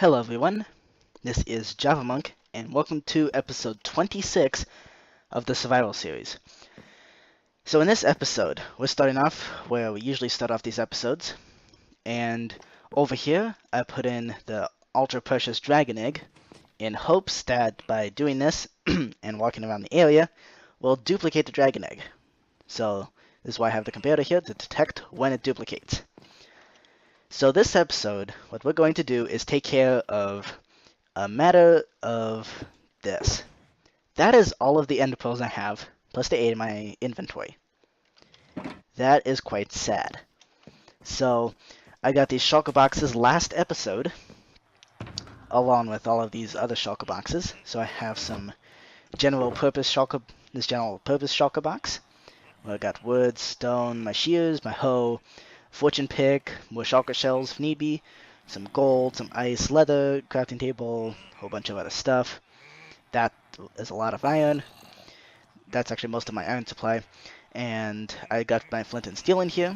Hello everyone, this is Javamonk, and welcome to episode 26 of the Survival series. So in this episode, we're starting off where we usually start off these episodes, and over here I put in the ultra precious dragon egg in hopes that by doing this and walking around the area, we'll duplicate the dragon egg. So this is why I have the comparator here to detect when it duplicates. So this episode, what we're going to do is take care of a matter of this. That is all of the ender pearls I have, plus the 8 in my inventory. That is quite sad. So I got these shulker boxes last episode, along with all of these other shulker boxes. So I have some general purpose shulker box. Where I got wood, stone, my shears, my hoe, fortune pick, more shulker shells if need be, some gold, some ice, leather, crafting table, a whole bunch of other stuff. That is a lot of iron. That's actually most of my iron supply. And I got my flint and steel in here,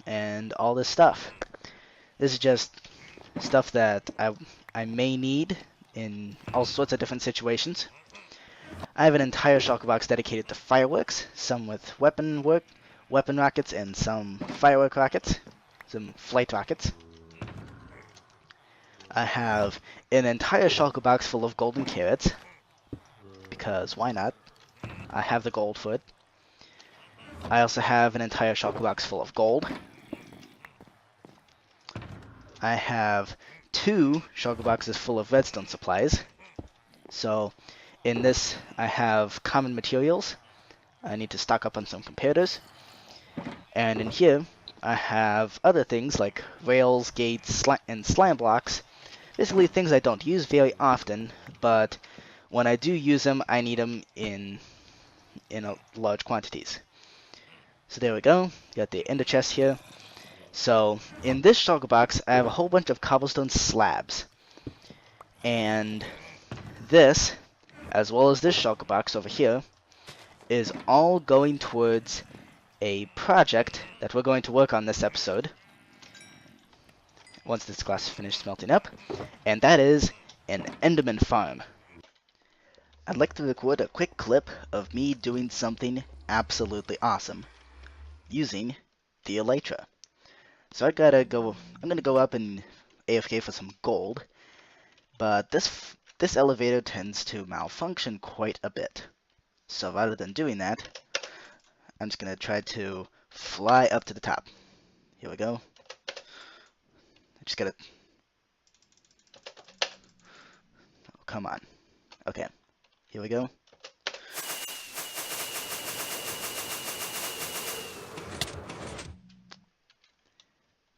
and all this stuff. This is just stuff that I may need in all sorts of different situations. I have an entire shulker box dedicated to fireworks, some with weapon rockets, and some firework rockets, some flight rockets. I have an entire shulker box full of golden carrots, because why not? I have the gold for it. I also have an entire shulker box full of gold. I have 2 shulker boxes full of redstone supplies. So in this I have common materials. I need to stock up on some comparators. And in here I have other things like rails, gates, and slime blocks. Basically things I don't use very often, but when I do use them, I need them in large quantities. So there we go. Got the ender chest here. So in this shulker box, I have a whole bunch of cobblestone slabs. And this, as well as this shulker box over here, is all going towards a project that we're going to work on this episode, once this glass is finished smelting up, and that is an Enderman Farm. I'd like to record a quick clip of me doing something absolutely awesome, using the elytra. So I'm gonna go up and AFK for some gold, but this elevator tends to malfunction quite a bit. So rather than doing that, I'm just gonna try to fly up to the top. Here we go. I just gotta. Oh, come on. Okay. Here we go.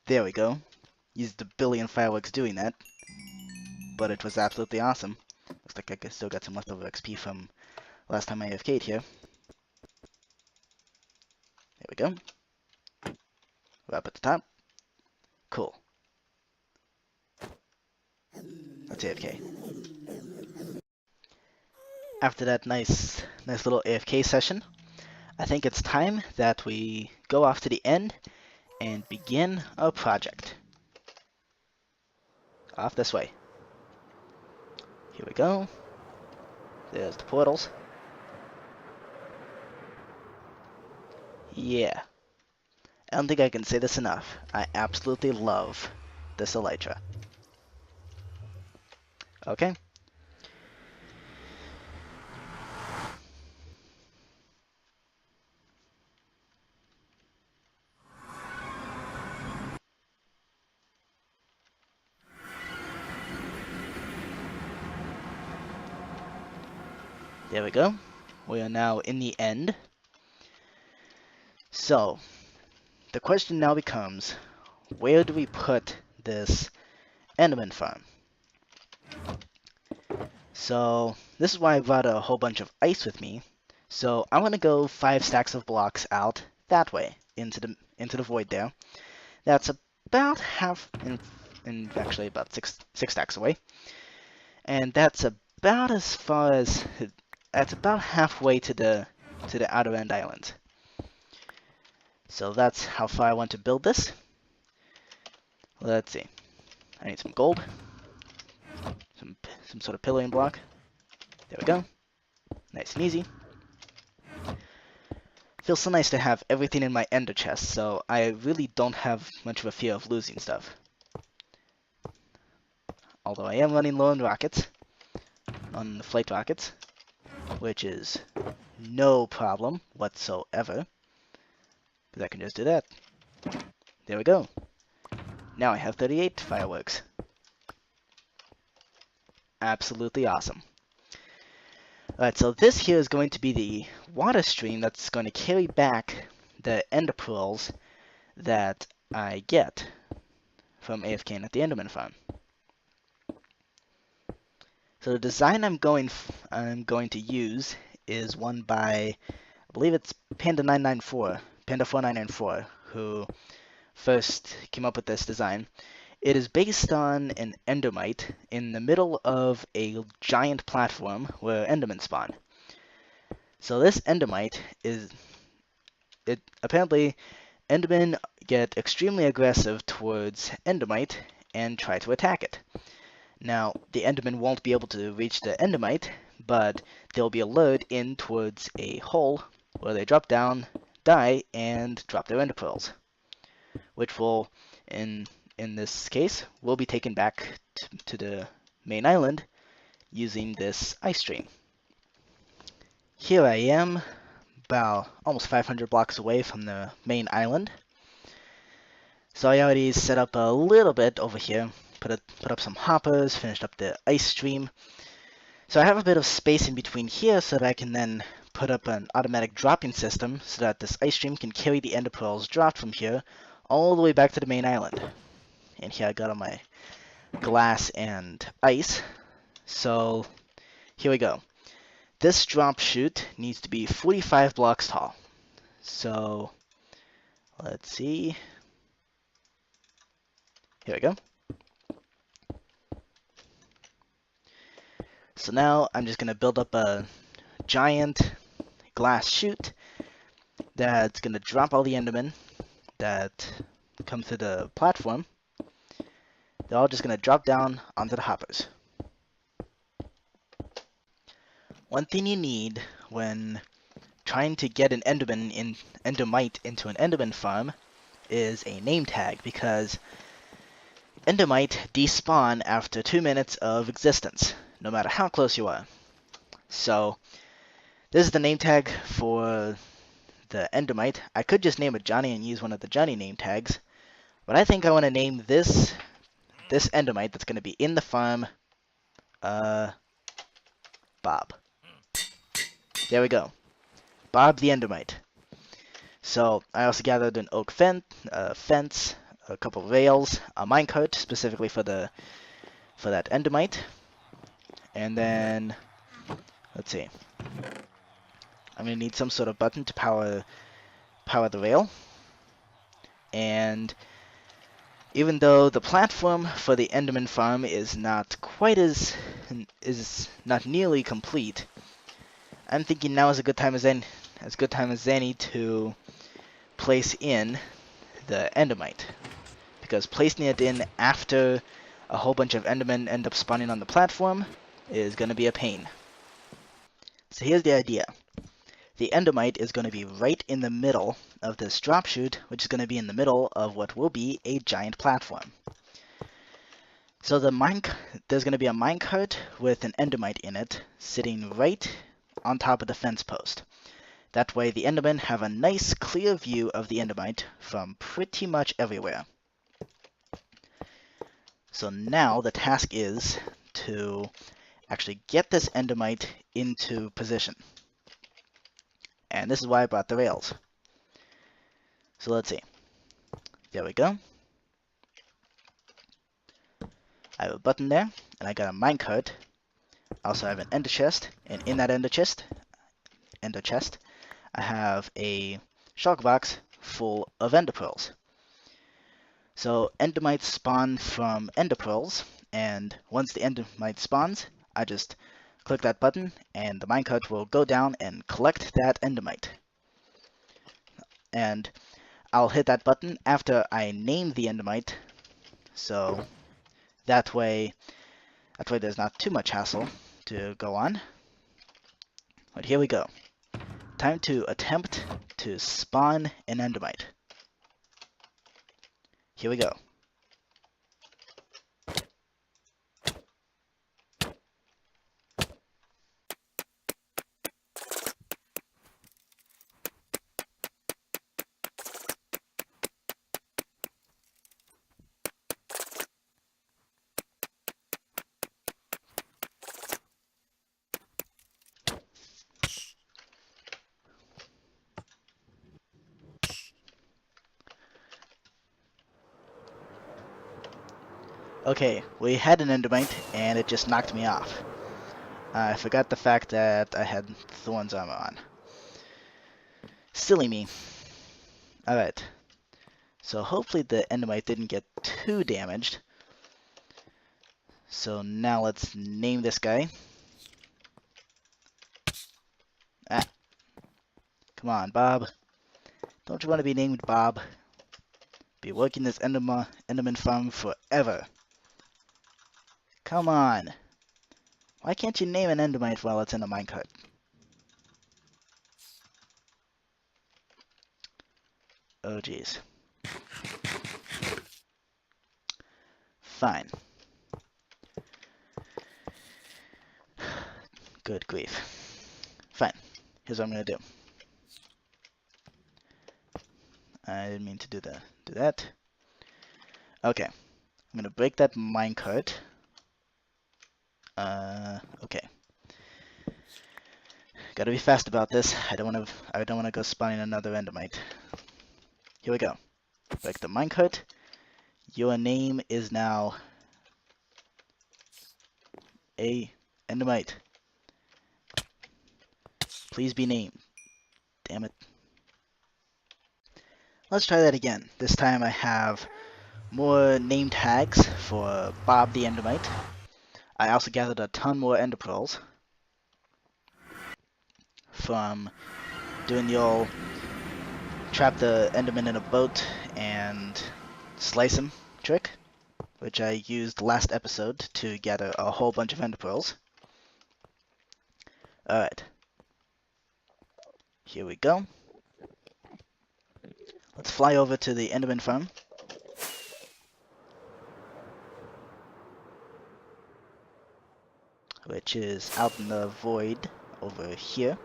There we go. Used a billion fireworks doing that, but it was absolutely awesome. Looks like I still got some leftover XP from last time I AFK'd here. There we go. We're up at the top. Cool. Let's AFK. After that nice little AFK session, I think it's time that we go off to the end and begin our project. Off this way. Here we go. There's the portals. Yeah. I don't think I can say this enough. I absolutely love this elytra. Okay. There we go. We are now in the end. So, the question now becomes, where do we put this Enderman Farm? So, this is why I brought a whole bunch of ice with me. So, I'm going to go 5 stacks of blocks out that way, into the void there. That's about half, and actually about six stacks away. And that's about as far as, that's about halfway to the outer end island. So that's how far I want to build this. Let's see. I need some gold. some sort of pillaring block. There we go. Nice and easy. Feels so nice to have everything in my ender chest, so I really don't have much of a fear of losing stuff. Although I am running low on rockets, on the flight rockets, which is no problem whatsoever, because I can just do that. There we go. Now I have 38 fireworks. Absolutely awesome. Alright, so this here is going to be the water stream that's going to carry back the ender pearls that I get from AFKing at the Enderman Farm. So the design I'm going to use is one by, I believe it's Panda494, Panda4994, who first came up with this design. It is based on an Endermite in the middle of a giant platform where Endermen spawn. So this Endermite apparently Endermen get extremely aggressive towards Endermite and try to attack it. Now, the Endermen won't be able to reach the Endermite, but they'll be lured in towards a hole where they drop down, die, and drop their ender pearls, which will, in this case, will be taken back to the main island using this ice stream. Here I am, about almost 500 blocks away from the main island. So I already set up a little bit over here, put up some hoppers, finished up the ice stream. So I have a bit of space in between here so that I can then put up an automatic dropping system so that this ice stream can carry the ender pearls dropped from here all the way back to the main island. And here I got all my glass and ice. So here we go. This drop chute needs to be 45 blocks tall. So let's see. Here we go. So now I'm just going to build up a giant glass chute that's going to drop all the Endermen that come through the platform. They're all just going to drop down onto the hoppers. One thing you need when trying to get an Endermite into an Enderman farm is a name tag, because Endermite despawn after 2 minutes of existence, no matter how close you are. So this is the name tag for the Endermite. I could just name it Johnny and use one of the Johnny name tags, but I think I want to name this Endermite that's going to be in the farm Bob. There we go. Bob the Endermite. So I also gathered an oak fence, a couple of rails, a minecart specifically for that Endermite, and then let's see. I'm gonna need some sort of button to power the rail, and even though the platform for the Enderman Farm is not nearly complete, I'm thinking now is a good time as any to place in the Endermite, because placing it in after a whole bunch of Endermen end up spawning on the platform is going to be a pain. So here's the idea. The Endermite is going to be right in the middle of this drop chute, which is going to be in the middle of what will be a giant platform. So there's going to be a minecart with an Endermite in it, sitting right on top of the fence post. That way the Endermen have a nice clear view of the Endermite from pretty much everywhere. So now the task is to actually get this Endermite into position. And this is why I brought the rails. So let's see. There we go. I have a button there, and I got a minecart. I also have an ender chest, and in that ender chest, I have a shulk box full of ender pearls. So Endermites spawn from ender pearls, and once the Endermite spawns, I just click that button, and the minecart will go down and collect that Endermite. And I'll hit that button after I name the Endermite, so that way That way there's not too much hassle to go on. But here we go. Time to attempt to spawn an Endermite. Here we go. Okay, we had an Endermite, and it just knocked me off. I forgot the fact that I had Thorns armor on. Silly me. Alright. So hopefully the Endermite didn't get too damaged. So now let's name this guy. Ah. Come on, Bob. Don't you want to be named Bob? Be working this Enderman Farm forever. Come on. Why can't you name an Endermite while it's in a minecart? Oh, jeez. Fine. Good grief. Fine. Here's what I'm gonna do. I didn't mean to do that. Okay. I'm gonna break that minecart. Okay. Gotta be fast about this. I don't wanna go spawning another Endermite. Here we go. Break the minecart. Your name is now a Endermite. Please be named. Damn it. Let's try that again. This time I have more name tags for Bob the Endermite. I also gathered a ton more ender pearls from doing the old trap the Enderman in a boat and slice him trick, which I used last episode to gather a whole bunch of ender pearls. Alright. Here we go. Let's fly over to the Enderman Farm. Which is out in the void over here.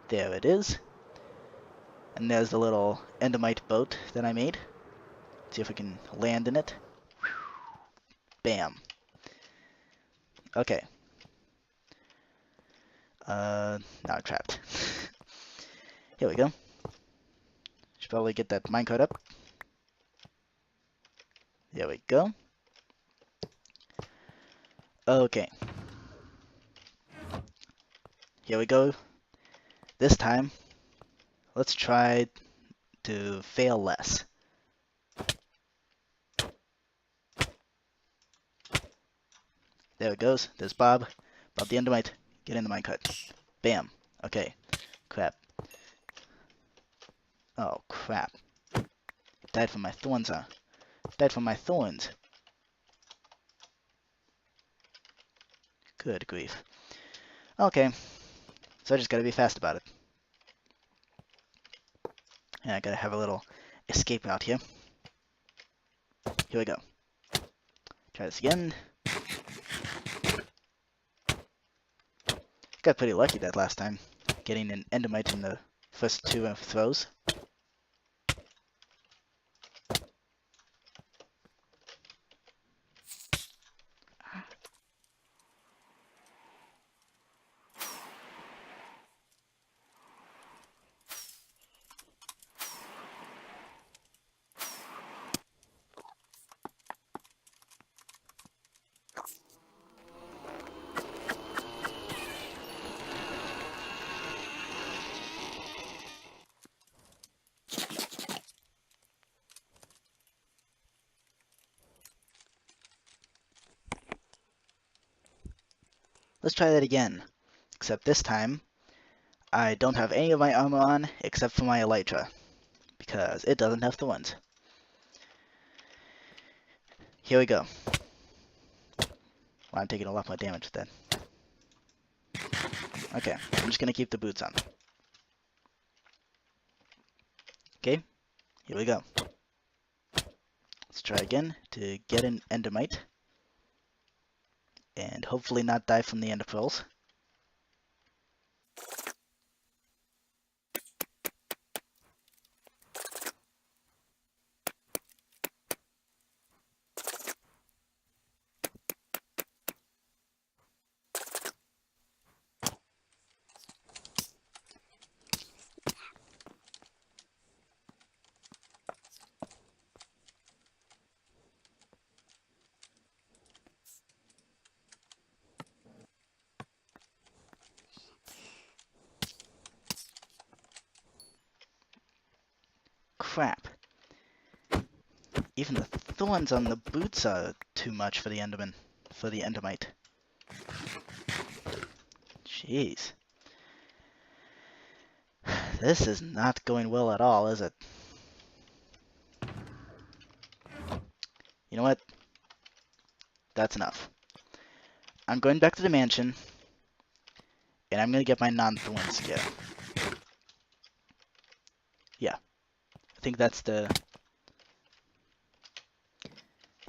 There it is. And there's the little Endermite boat that I made. See if we can land in it. Bam. Okay. Now I'm trapped. Here we go. Should probably get that minecart up. There we go. Okay. Here we go. This time, let's try to fail less. There it goes. There's Bob. Bob the Endermite. Get in the minecart. Bam. Okay. Crap. Oh, crap. Died from my thorns, huh? Died from my thorns. Good grief. Okay. So I just gotta be fast about it. And I gotta have a little escape route here. Here we go. Try this again. Got pretty lucky that last time, getting an Endermite in the first two throws. Let's try that again, except this time I don't have any of my armor on except for my elytra, because it doesn't have thorns. Here we go. Well, I'm taking a lot more damage with that. Okay, I'm just gonna keep the boots on. Okay, here we go. Let's try again to get an Endermite. And hopefully not die from the ender pearls. Crap. Even the thorns on the boots are too much for the Enderman, for the Endermite. Jeez. This is not going well at all, is it? You know what? That's enough. I'm going back to the mansion, and I'm gonna get my non-thorns gear. Yeah. I think that's the...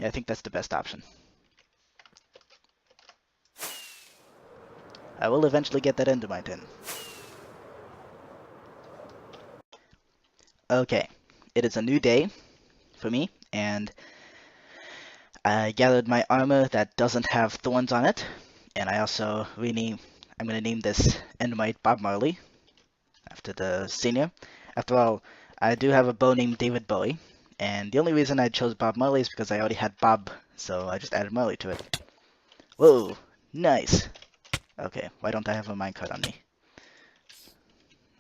Yeah, I think that's the best option. I will eventually get that Endermite in. Okay. It is a new day for me, and I gathered my armor that doesn't have thorns on it, and I also I'm going to name this Endermite Bob Marley, after the senior. After all, I do have a bow named David Bowie, and the only reason I chose Bob Marley is because I already had Bob, so I just added Marley to it. Whoa, nice. Okay, why don't I have a minecart on me?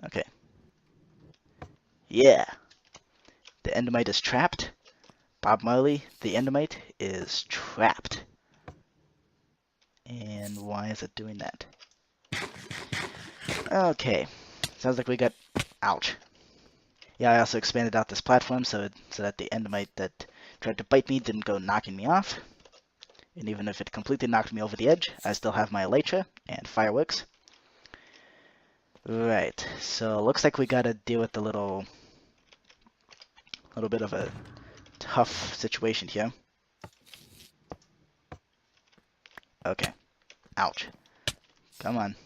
Okay. Yeah, the Endermite is trapped. Bob Marley, the Endermite, is trapped. And why is it doing that? Okay, sounds like we got... Ouch. Yeah, I also expanded out this platform so that the Endermite that tried to bite me didn't go knocking me off. And even if it completely knocked me over the edge, I still have my elytra and fireworks. Right, so looks like we gotta deal with the little bit of a tough situation here. Okay. Ouch. Come on.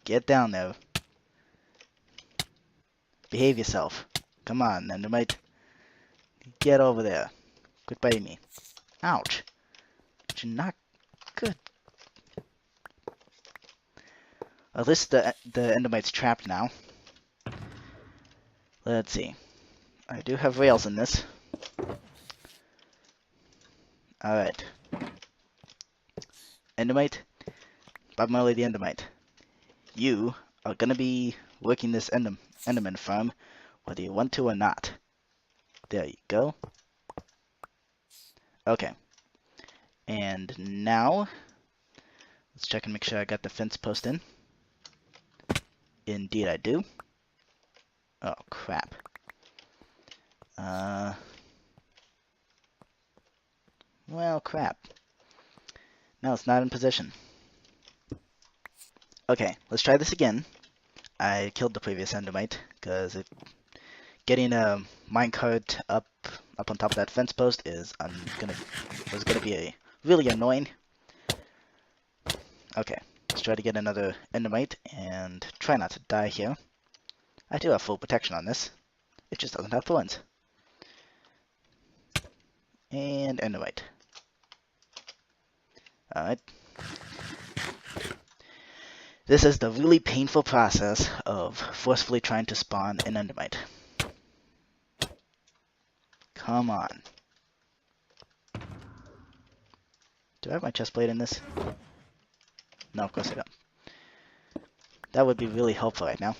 Get down there. Behave yourself. Come on, Endermite. Get over there. Quit biting me. Ouch. You're not good. At least the Endermite's trapped now. Let's see. I do have rails in this. Alright. Endermite. Bob Marley the Endermite. You are gonna be working this Enderman Farm, whether you want to or not. There you go. Okay. And now, let's check and make sure I got the fence post in. Indeed I do. Oh, crap. Well, crap. No, it's not in position. Okay, let's try this again. I killed the previous Endermite, because getting a minecart up on top of that fence post was gonna be really annoying. Okay, let's try to get another Endermite and try not to die here. I do have full protection on this. It just doesn't have thorns. And Endermite. Alright. This is the really painful process of forcefully trying to spawn an Endermite. Come on. Do I have my chestplate in this? No, of course I don't. That would be really helpful right now.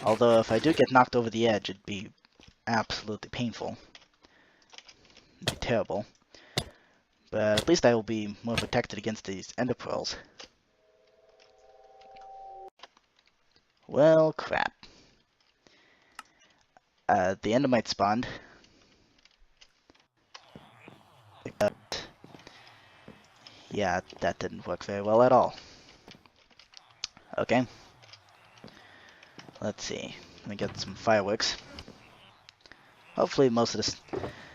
Although if I do get knocked over the edge, it'd be absolutely painful. It'd be terrible. But at least I will be more protected against these ender pearls. Well, crap. The Endermite spawned. Yeah, that didn't work very well at all. Okay. Let's see. Let me get some fireworks. Hopefully most of this...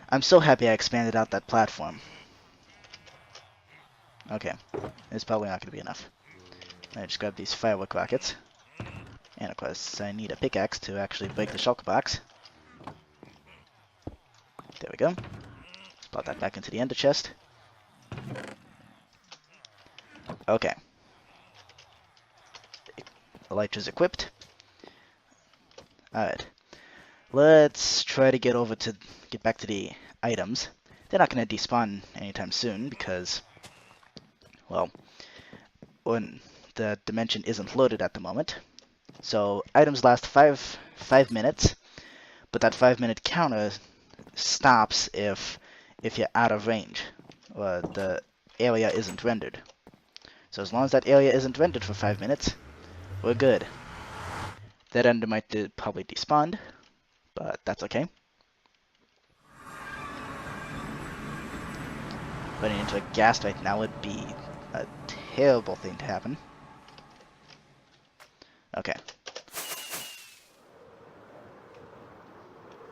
I'm so happy I expanded out that platform. Okay. It's probably not going to be enough. I just grab these firework rockets. And of course, I need a pickaxe to actually break the shulker box. There we go. Put that back into the ender chest. Okay. Elytra's equipped. Alright. Let's try to get back to the items. They're not going to despawn anytime soon because, well, when the dimension isn't loaded at the moment. So items last five minutes, but that 5-minute counter stops if you're out of range or the area isn't rendered. So as long as that area isn't rendered for 5 minutes, we're good. That Endermite probably despawned, but that's okay. Running into a ghast right now would be a terrible thing to happen. Okay.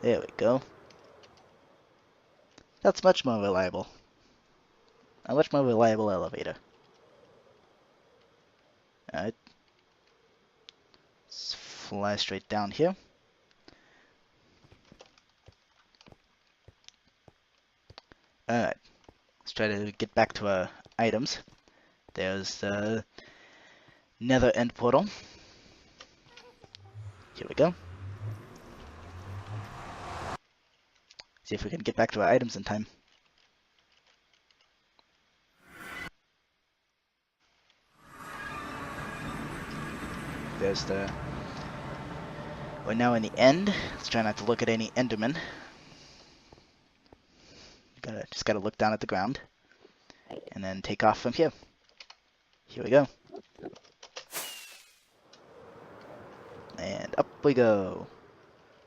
There we go. That's much more reliable. A much more reliable elevator. Alright. Let's fly straight down here. Alright. Let's try to get back to our items. There's the nether end portal. Here we go. See if we can get back to our items in time. There's the... We're now in the end. Let's try not to look at any endermen. Just gotta look down at the ground. And then take off from here. Here we go. And up we go.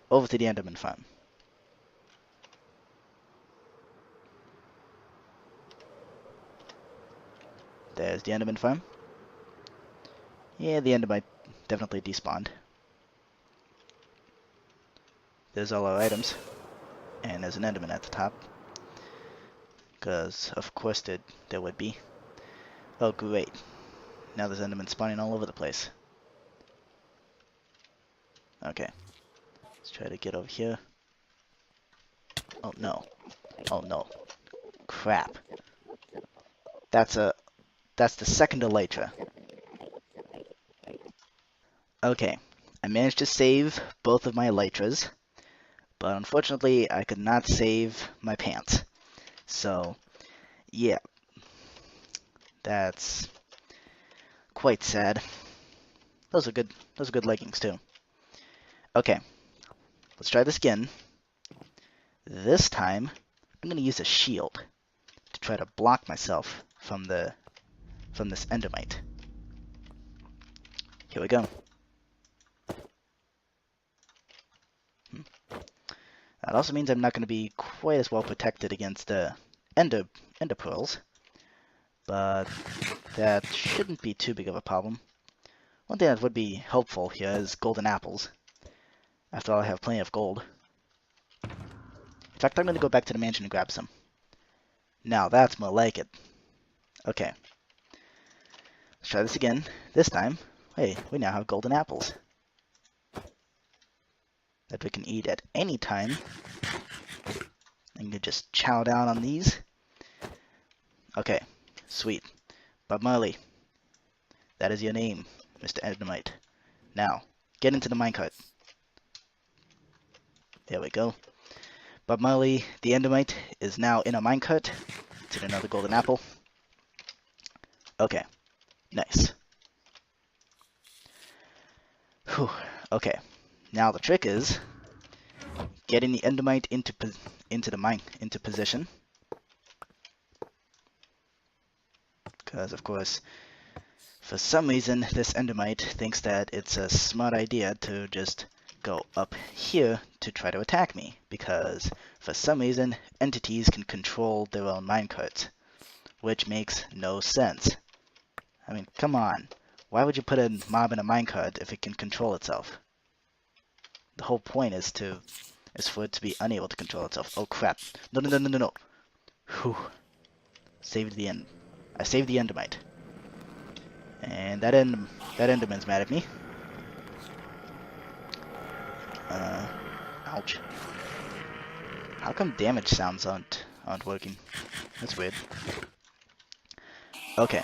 Over to the Enderman Farm. There's the Enderman Farm. Yeah, the Endermite definitely despawned. There's all our items. And there's an Enderman at the top. Because, of course, there would be. Oh, great. Now there's Endermen spawning all over the place. Okay. Let's try to get over here. Oh, no. Oh, no. Crap. That's the second elytra. Okay. I managed to save both of my elytras. But unfortunately, I could not save my pants. So, yeah. That's quite sad. Those are good leggings too. Okay. Let's try this again. This time, I'm going to use a shield to try to block myself from this Endermite. Here we go. That also means I'm not going to be quite as well protected against the ender pearls, but that shouldn't be too big of a problem. One thing that would be helpful here is golden apples. After all, I have plenty of gold. In fact, I'm going to go back to the mansion and grab some. Now, that's more like it. Okay. Let's try this again. This time, hey, we now have golden apples that we can eat at any time. And you just chow down on these. Okay, sweet. Bob Marley, that is your name, Mr. Endermite. Now, get into the minecart. There we go. Bob Marley, the Endermite, is now in a minecart. Let's get another golden apple. Okay, nice. Whew. Okay, now the trick is getting the Endermite into position. Because of course, for some reason, this Endermite thinks that it's a smart idea to just go up here to try to attack me, because for some reason entities can control their own minecarts, which makes no sense. I mean, come on. Why would you put a mob in a minecart if it can control itself? The whole point is for it to be unable to control itself. Oh crap. No, no, no, no, no, no. Whew. Saved the end. I saved the Endermite. And that Enderman's mad at me. Ouch. How come damage sounds aren't working? That's weird. Okay.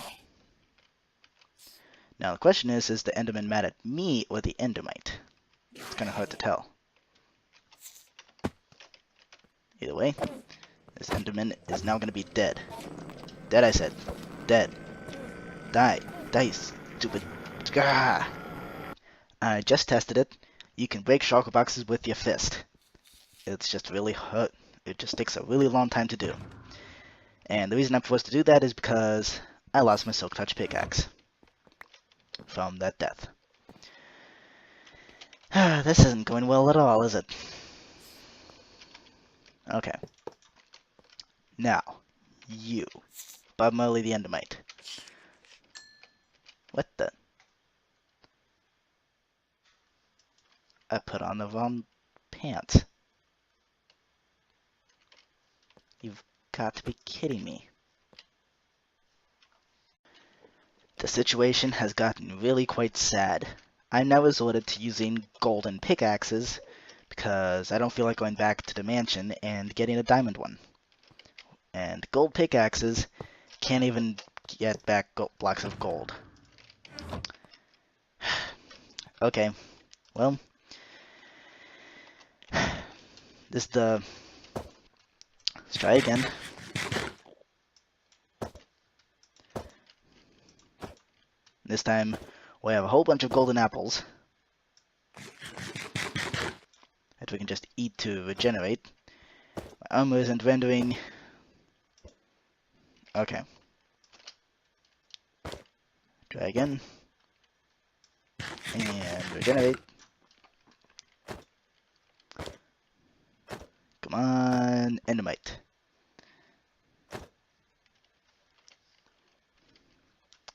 Now the question is the Enderman mad at me or the Endermite? It's kind of hard to tell. Either way, this Enderman is now going to be dead. Dead, I said. Dead. Die. Die, stupid. Gah! I just tested it. You can break shulker boxes with your fist. It's just really hurt. It just takes a really long time to do. And the reason I'm forced to do that is because I lost my Silk Touch pickaxe from that death. This isn't going well at all, is it? Okay. Now, you. Bob Marley the Endermite. What the? I put on the wrong pants. You've got to be kidding me. The situation has gotten really quite sad. I'm now resorted to using golden pickaxes because I don't feel like going back to the mansion and getting a diamond one. And gold pickaxes can't even get back blocks of gold. Okay, well, let's try again. This time we have a whole bunch of golden apples that we can just eat to regenerate. My armor isn't rendering. Okay. Try again. And regenerate. Come on, Endermite.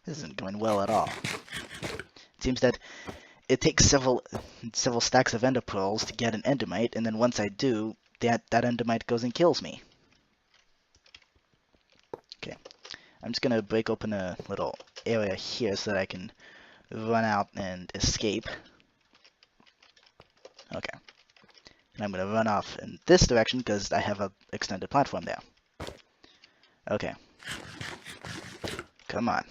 This isn't going well at all. It seems that it takes several stacks of ender pearls to get an Endermite, and then once I do, that Endermite goes and kills me. Okay, I'm just gonna break open a little area here so that I can run out and escape. Okay, and I'm gonna run off in this direction because I have an extended platform there. Okay, come on,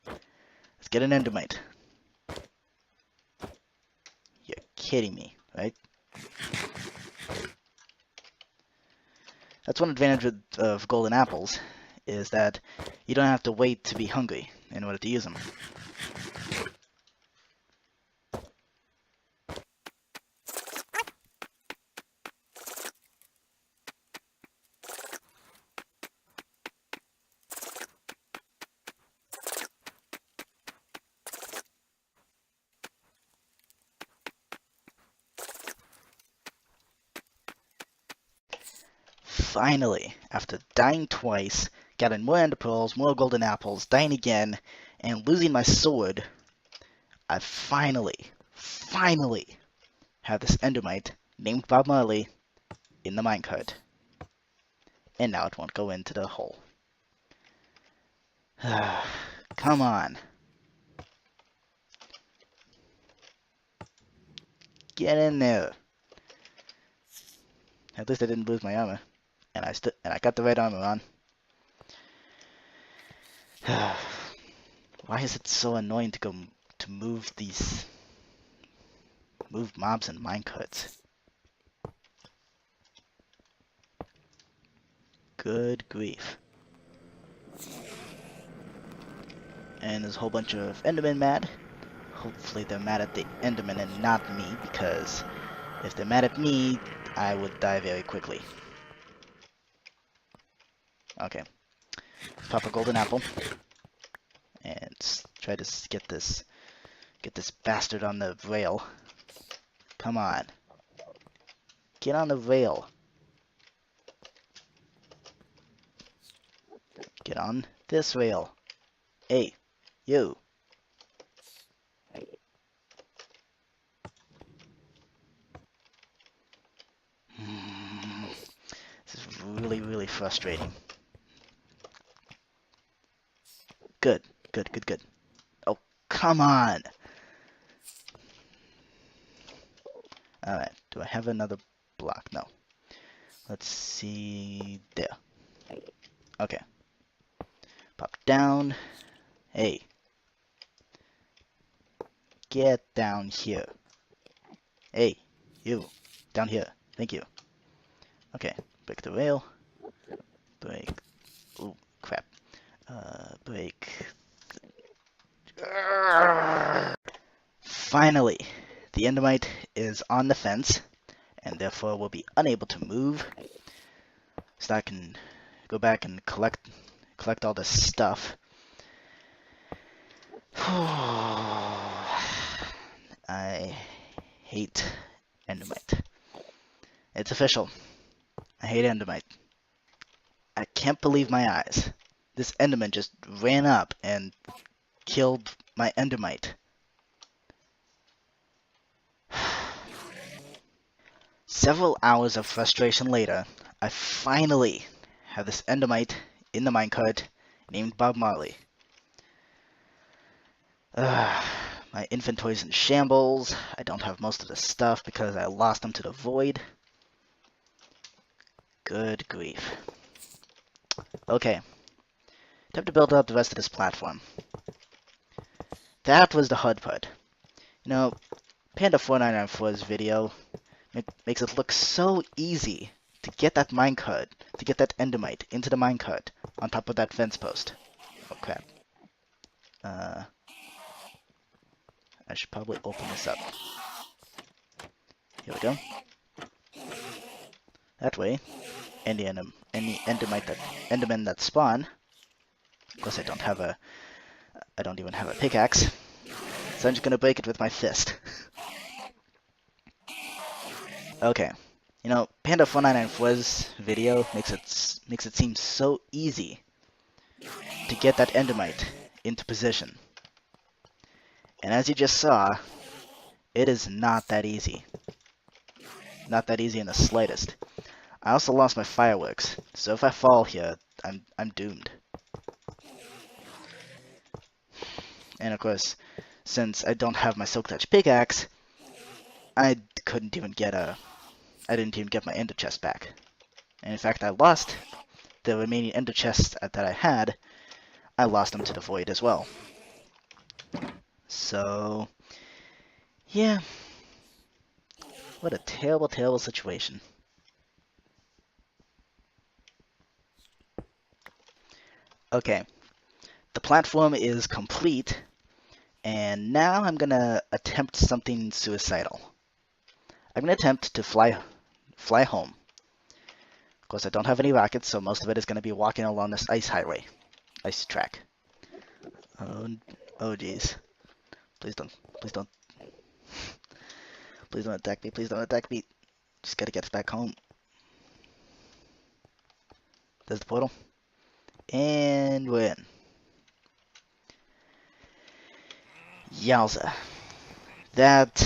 let's get an Endermite. You're kidding me, right? That's one advantage of golden apples, is that you don't have to wait to be hungry in order to use them. Finally, after dying twice, getting more ender pearls, more golden apples, dying again, and losing my sword, I finally have this Endermite named Bob Marley in the minecart. And now it won't go into the hole. Come on. Get in there. At least I didn't lose my armor. And I got the right armor on. Why is it so annoying to move mobs in minecarts? Good grief. And there's a whole bunch of Endermen mad. Hopefully they're mad at the Enderman and not me, because if they're mad at me, I would die very quickly. Okay. Let's pop a golden apple. And try to get this bastard on the rail. Come on. Get on the rail. Get on. This rail. Hey, you. This is really, really frustrating. Good, good, good, good. Oh, come on! Alright, do I have another block? No. Let's see... there. Okay. Pop down. Hey. Get down here. Hey, you. Down here. Thank you. Okay, break the rail. Break... Ooh, crap. Break... Finally! The Endermite is on the fence, and therefore will be unable to move. So I can go back and collect all this stuff. I hate Endermite. It's official. I hate Endermite. I can't believe my eyes. This Enderman just ran up and killed my Endermite. Several hours of frustration later, I finally have this Endermite in the minecart named Bob Marley. My inventory's in shambles. I don't have most of the stuff because I lost them to the void. Good grief. Okay. Time to build up the rest of this platform. That was the hard part. You know, Panda4994's video makes it look so easy to get that minecart, to get that Endermite into the minecart on top of that fence post. Oh crap. I should probably open this up. Here we go. That way, any Endermen that spawn. Of course, I don't even have a pickaxe, so I'm just gonna break it with my fist. Okay, you know, Panda4994's video makes it seem so easy to get that Endermite into position. And as you just saw, it is not that easy. Not that easy in the slightest. I also lost my fireworks, so if I fall here, I'm doomed. And of course, since I don't have my Silk Touch pickaxe, I didn't even get my ender chest back. And in fact, I lost the remaining ender chests that I had. I lost them to the void as well. So, yeah. What a terrible, terrible situation. Okay. The platform is complete, and now I'm gonna attempt something suicidal. I'm gonna attempt to fly home. Of course, I don't have any rockets, so most of it is gonna be walking along this ice track. Oh geez. Please don't attack me, please don't attack me. Just gotta get back home. There's the portal. And we're in. Yowza. That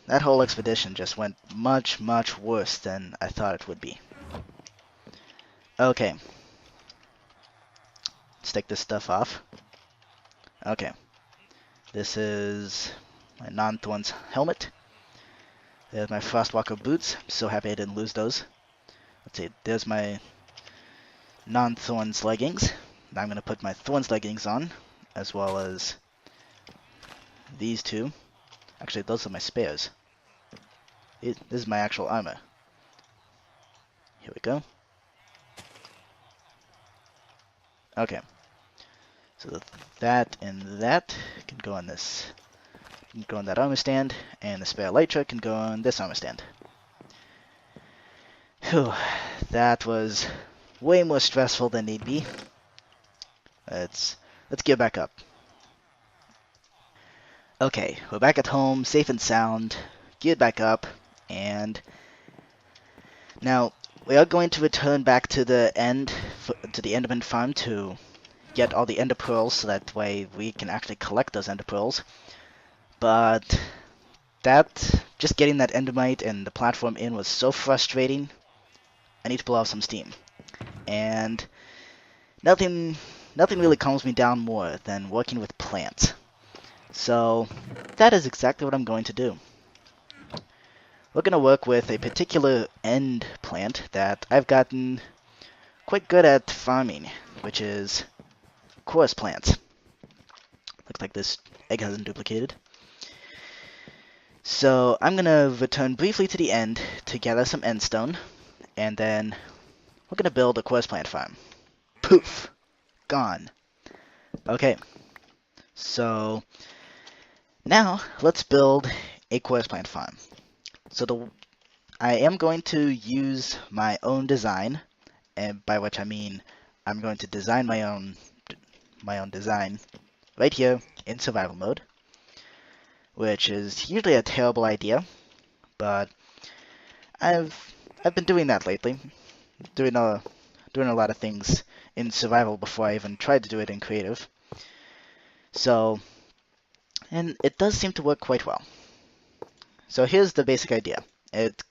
whole expedition just went much, much worse than I thought it would be. Okay. Let's take this stuff off. Okay. This is my non-thorns helmet. There's my Frostwalker boots. I'm so happy I didn't lose those. Let's see. There's my non-thorns leggings. Now I'm going to put my thorns leggings on, as well as these two. Actually, those are my spares. This is my actual armor. Here we go. Okay. So that and that can go on this. Can go on that armor stand, and the spare elytra can go on this armor stand. Whew, that was way more stressful than need be. Let's get back up. Okay, we're back at home, safe and sound, geared back up, and now we are going to return back to the Enderman Farm to get all the ender pearls so that way we can actually collect those ender pearls. But just getting that endermite and the platform in was so frustrating. I need to blow off some steam. And nothing really calms me down more than working with plants. So that is exactly what I'm going to do. We're going to work with a particular end plant that I've gotten quite good at farming, which is chorus plants. Looks like this egg hasn't duplicated. So I'm going to return briefly to the end to gather some endstone, and then we're going to build a chorus plant farm. Poof! Gone. Okay, so now let's build a chorus plant farm. So I am going to use my own design, and by which I mean I'm going to design my own design right here in survival mode, which is usually a terrible idea, but I've been doing that lately, doing a lot of things in survival before I even tried to do it in creative. So, and it does seem to work quite well. So here's the basic idea. It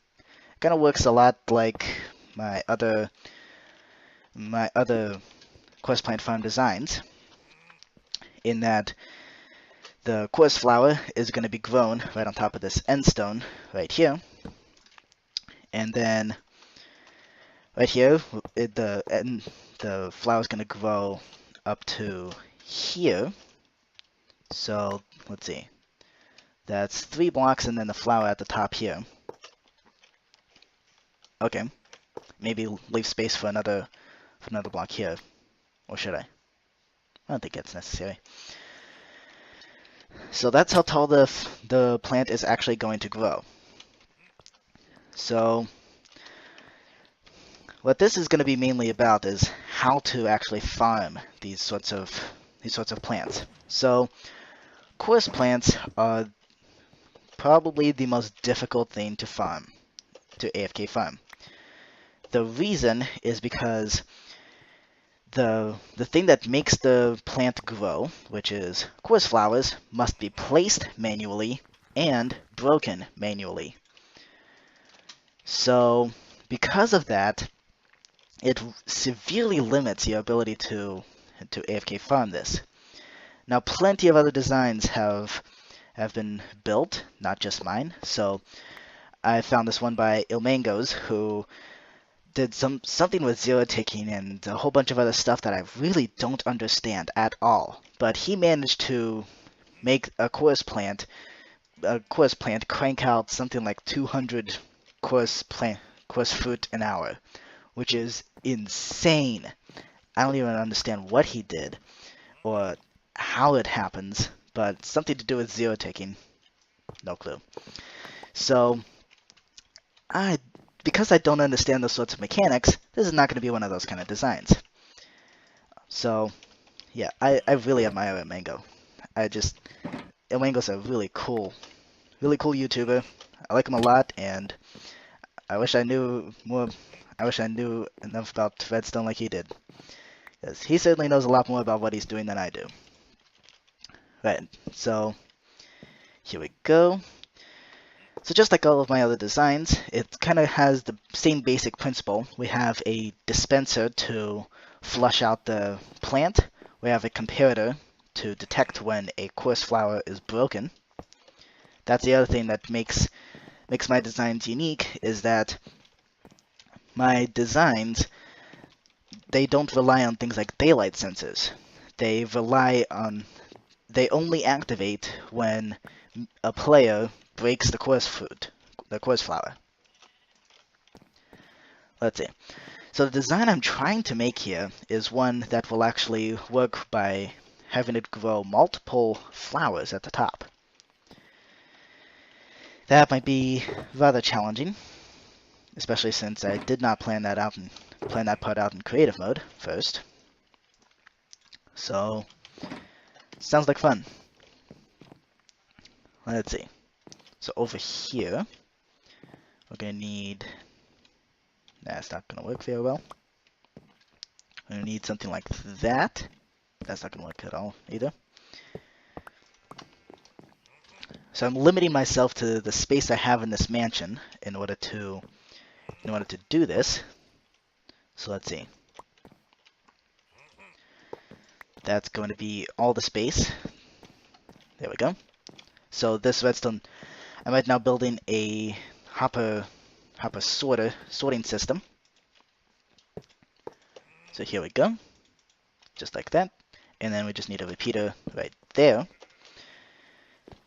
kind of works a lot like my other chorus plant farm designs, in that the chorus flower is going to be grown right on top of this endstone right here, and then right here the flower is going to grow up to here. So let's see, that's 3 blocks, and then the flower at the top here. Okay, maybe leave space for another block here, or should I? I don't think it's necessary. So that's how tall the plant is actually going to grow. So what this is going to be mainly about is how to actually farm these sorts of plants. So chorus plants are probably the most difficult thing to farm, to AFK farm. The reason is because the thing that makes the plant grow, which is chorus flowers, must be placed manually and broken manually. So because of that, it severely limits your ability to AFK farm this. Now, plenty of other designs have been built, not just mine. So I found this one by Ilmangos, who did something with zero ticking and a whole bunch of other stuff that I really don't understand at all. But he managed to make a chorus plant crank out something like 200 chorus fruit an hour, which is insane. I don't even understand what he did or how it happens, but something to do with zero ticking. No clue. So because I don't understand those sorts of mechanics, this is not going to be one of those kind of designs. So yeah, I really admire Mango. Mango's a really cool YouTuber. I like him a lot, and I wish I knew more. I wish I knew enough about redstone like he did, because he certainly knows a lot more about what he's doing than I do. Right, so here we go. So just like all of my other designs, it kind of has the same basic principle. We have a dispenser to flush out the plant. We have a comparator to detect when a chorus flower is broken. That's the other thing that makes my designs unique, is that my designs, they don't rely on things like daylight sensors. They only activate when a player breaks the chorus flower. Let's see. So the design I'm trying to make here is one that will actually work by having it grow multiple flowers at the top. That might be rather challenging, especially since I did not plan that part out in creative mode first. So sounds like fun. Let's see. So over here, we're going to need... That's not going to work very well. We're going to need something like that. that's not going to work at all either. So I'm limiting myself to the space I have in this mansion in order to do this. So let's see. That's going to be all the space. There we go. So this redstone, I'm right now building a hopper sorting system. So here we go, just like that. And then we just need a repeater right there.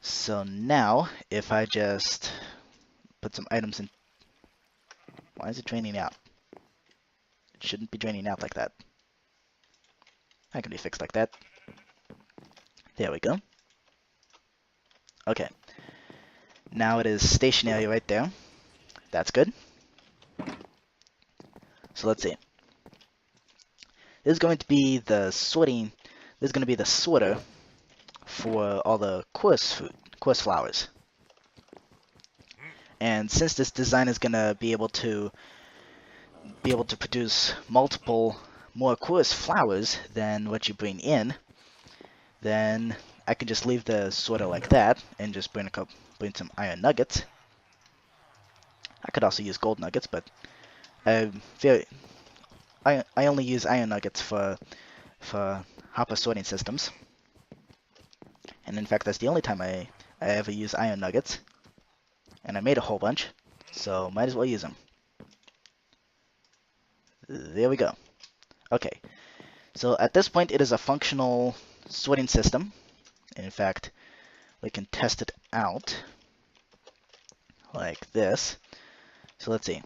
So now, if I just put some items in... Why is it draining out? It shouldn't be draining out like that. That can be fixed like that. There we go. Okay. Now it is stationary right there. That's good. So let's see. This is going to be the sorting... This is going to be the sorter for all the coarse flowers. And since this design is going to be able to produce more coarse flowers than what you bring in, then I can just leave the sorter like that and just bring some iron nuggets. I could also use gold nuggets, but I only use iron nuggets for hopper sorting systems. And in fact, that's the only time I ever use iron nuggets. And I made a whole bunch, so might as well use them. There we go. Okay, so at this point it is a functional sorting system. And in fact, we can test it out like this. So let's see.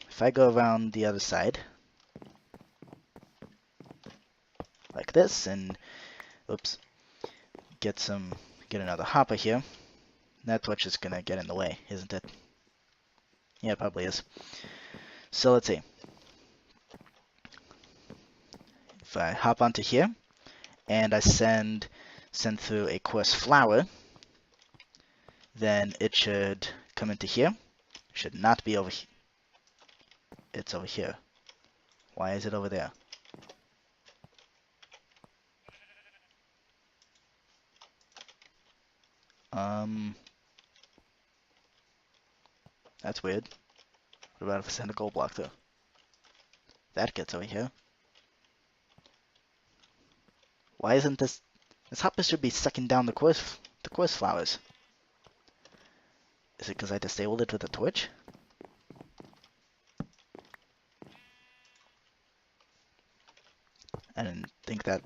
If I go around the other side like this and oops, get another hopper here. That's what's just gonna get in the way, isn't it? Yeah, it probably is. So let's see. If I hop onto here and I send through a coarse flower, then it should come into here. It should not be over here. It's over here. Why is it over there? That's weird. What about if I send a gold block though? That gets over here. Why isn't this hopper should be sucking down the coarse flowers? Is it because I disabled it with a torch? I didn't think that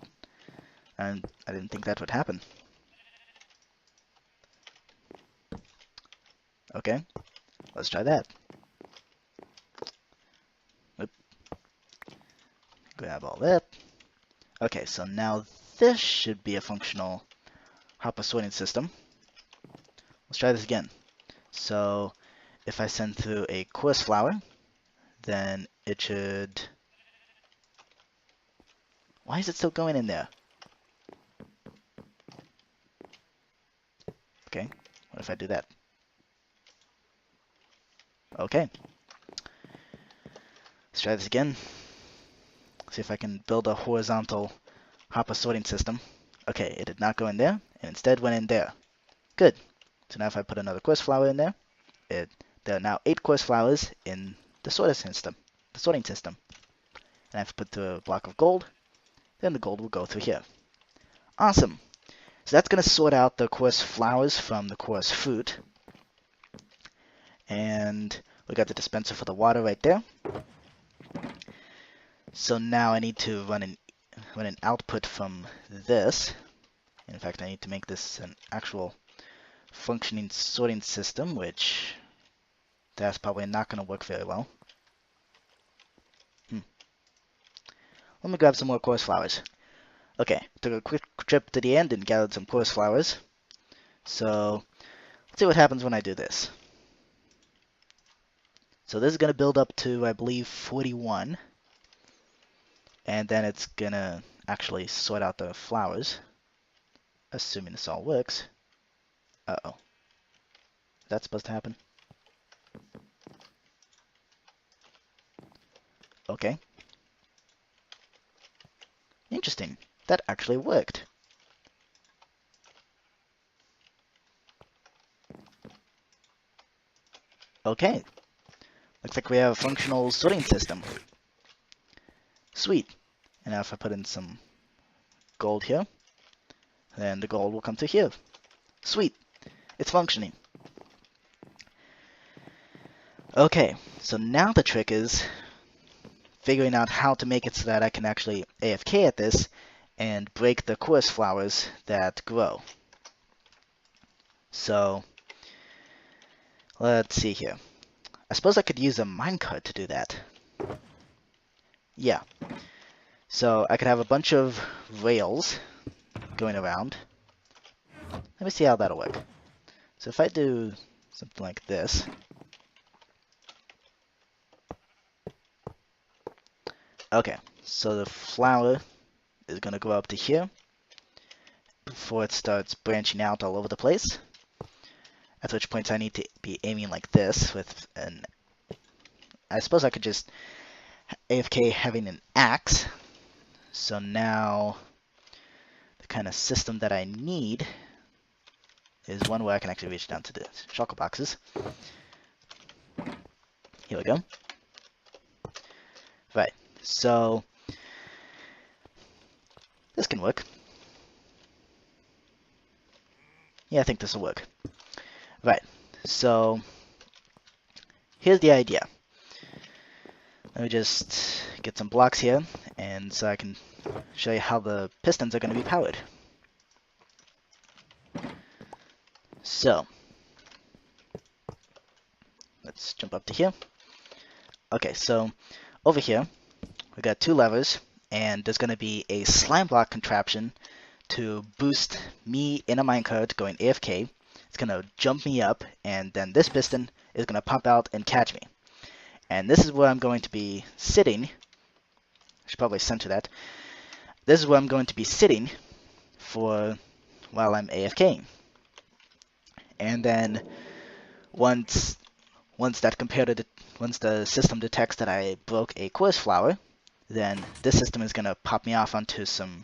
would happen. Okay, let's try that. Oop. Grab all that. Okay, so now this should be a functional hopper sorting system. Let's try this again. So if I send through a coarse flower, then it should... Why is it still going in there? Okay, what if I do that? Okay. Let's try this again. See if I can build a horizontal hopper sorting system. Okay, it did not go in there, and instead went in there. Good. So now if I put another coarse flower in there, there are now 8 coarse flowers in the sorting system. And I have to put through a block of gold, then the gold will go through here. Awesome. So that's going to sort out the coarse flowers from the coarse fruit. And we got the dispenser for the water right there. So now I need to run an output from this. In fact, I need to make this an actual functioning sorting system, which that's probably not going to work very well. Let me grab some more coarse flowers. Okay, took a quick trip to the end and gathered some coarse flowers. So let's see what happens when I do this. So this is going to build up to, I believe, 41. And then it's going to actually sort out the flowers, assuming this all works. Uh-oh. Is that supposed to happen? Okay. Interesting. that actually worked. Okay, looks like we have a functional sorting system. Sweet. And now if I put in some gold here, then the gold will come to here. Sweet. It's functioning. Okay, so now the trick is figuring out how to make it so that I can actually AFK at this and break the chorus flowers that grow. So, let's see here. I suppose I could use a minecart to do that. Yeah. So I could have a bunch of rails going around. Let me see how that'll work. So if I do something like this. Okay, so the flower is going to go up to here before it starts branching out all over the place. At which point I need to be aiming like this with an... I suppose I could just AFK having an axe. So now the kind of system that I need is one where I can actually reach down to the shulker boxes. Here we go. Right, so this can work. Yeah, I think this will work. Right, so here's the idea. Let me just get some blocks here, and so I can show you how the pistons are going to be powered. So, let's jump up to here. Okay, so over here, we got two levers, and there's going to be a slime block contraption to boost me in a minecart going AFK. It's going to jump me up, and then this piston is going to pop out and catch me. And this is where I'm going to be sitting. I should probably center that. This is where I'm going to be sitting for while I'm AFKing. And then once the system detects that I broke a chorus flower, then this system is going to pop me off onto some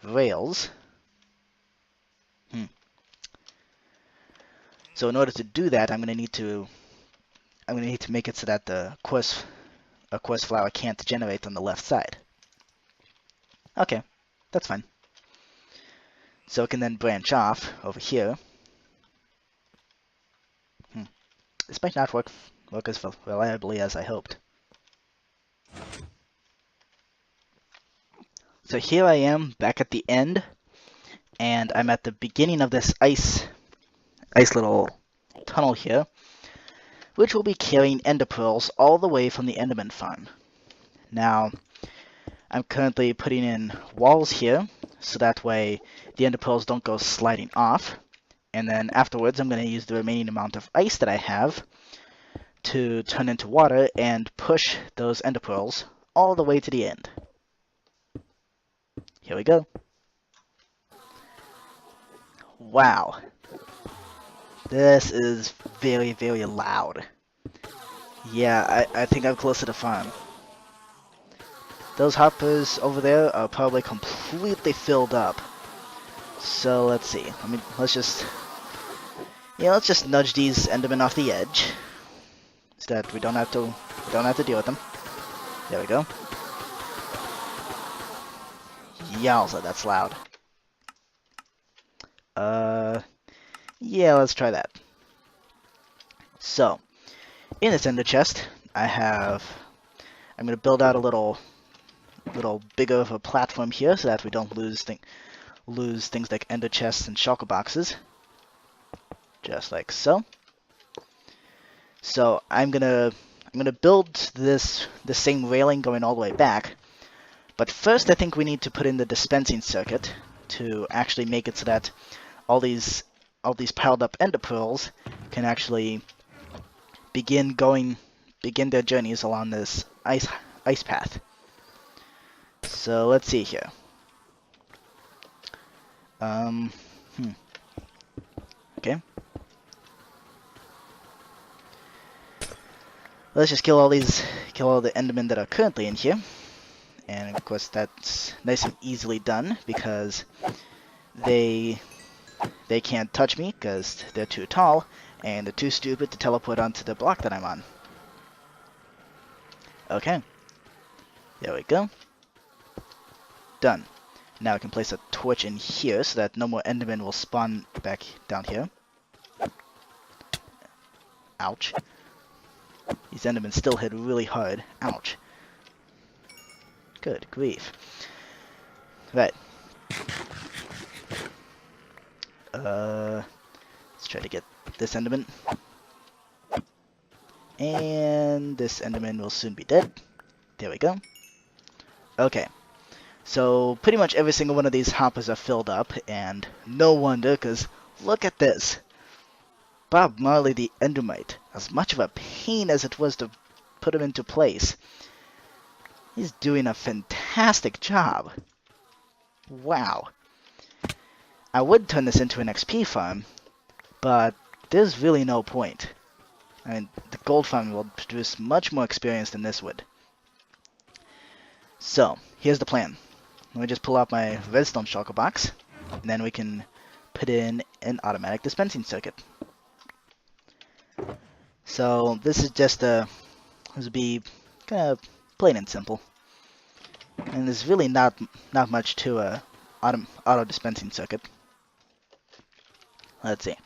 rails. So in order to do that, I'm going to need to make it so that a chorus flower can't generate on the left side. Okay, that's fine. So it can then branch off over here. This might not work as reliably as I hoped. So here I am back at the end, and I'm at the beginning of this ice little tunnel here, which will be carrying ender pearls all the way from the Enderman Farm. Now, I'm currently putting in walls here, so that way the ender pearls don't go sliding off. And then afterwards, I'm going to use the remaining amount of ice that I have to turn into water and push those ender pearls all the way to the end. Here we go. Wow. This is very, very loud. Yeah, I think I'm close to the farm. Those hoppers over there are probably completely filled up. So let's see. Let's just nudge these Endermen off the edge, so that we don't have to deal with them. There we go. Yowza, that's loud. Yeah, let's try that. So, in this ender chest, I'm gonna build out a little bigger of a platform here, so that we don't lose things like ender chests and shulker boxes. Just like so. So I'm gonna build the same railing going all the way back. But first, I think we need to put in the dispensing circuit to actually make it so that all these piled up ender pearls can actually begin their journeys along this ice path. So let's see here. Okay. Let's just kill all the Endermen that are currently in here, And of course that's nice and easily done because they can't touch me because they're too tall and they're too stupid to teleport onto the block that I'm on. Okay, there we go. Done. Now I can place a torch in here so that no more endermen will spawn back down here. Ouch. These endermen still hit really hard. Ouch. Good grief. Right. Let's try to get this enderman. And this enderman will soon be dead. There we go. Okay. So pretty much every single one of these hoppers are filled up, and no wonder, because look at this. Bob Marley the Endermite, as much of a pain as it was to put him into place, he's doing a fantastic job. Wow. I would turn this into an XP farm, but there's really no point. I mean, the gold farm will produce much more experience than this would. So, here's the plan. Let me just pull out my redstone shulker box, and then we can put in an automatic dispensing circuit. So this is just this would be kind of plain and simple, and there's really not much to a auto dispensing circuit. Let's see.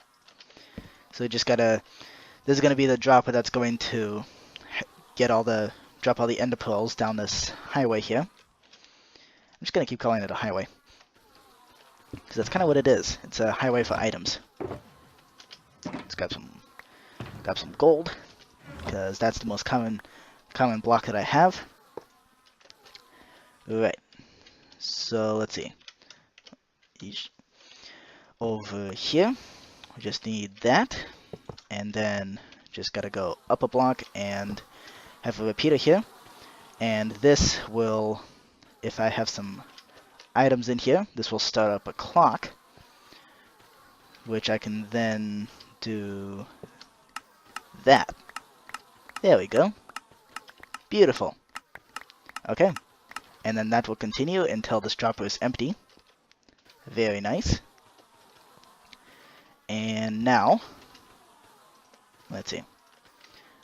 So we just gotta. This is gonna be the dropper that's going to drop all the ender pearls down this highway here. I'm just gonna keep calling it a highway because that's kind of what it is. It's a highway for items. Let's grab some gold because that's the most common block that I have. Right. So let's see. Over here, we just need that, and then just gotta go up a block and have a repeater here, and this will, if I have some items in here, this will start up a clock, which I can then do that. There we go. Beautiful. Okay. And then that will continue until this dropper is empty. Very nice. And now, let's see. I'm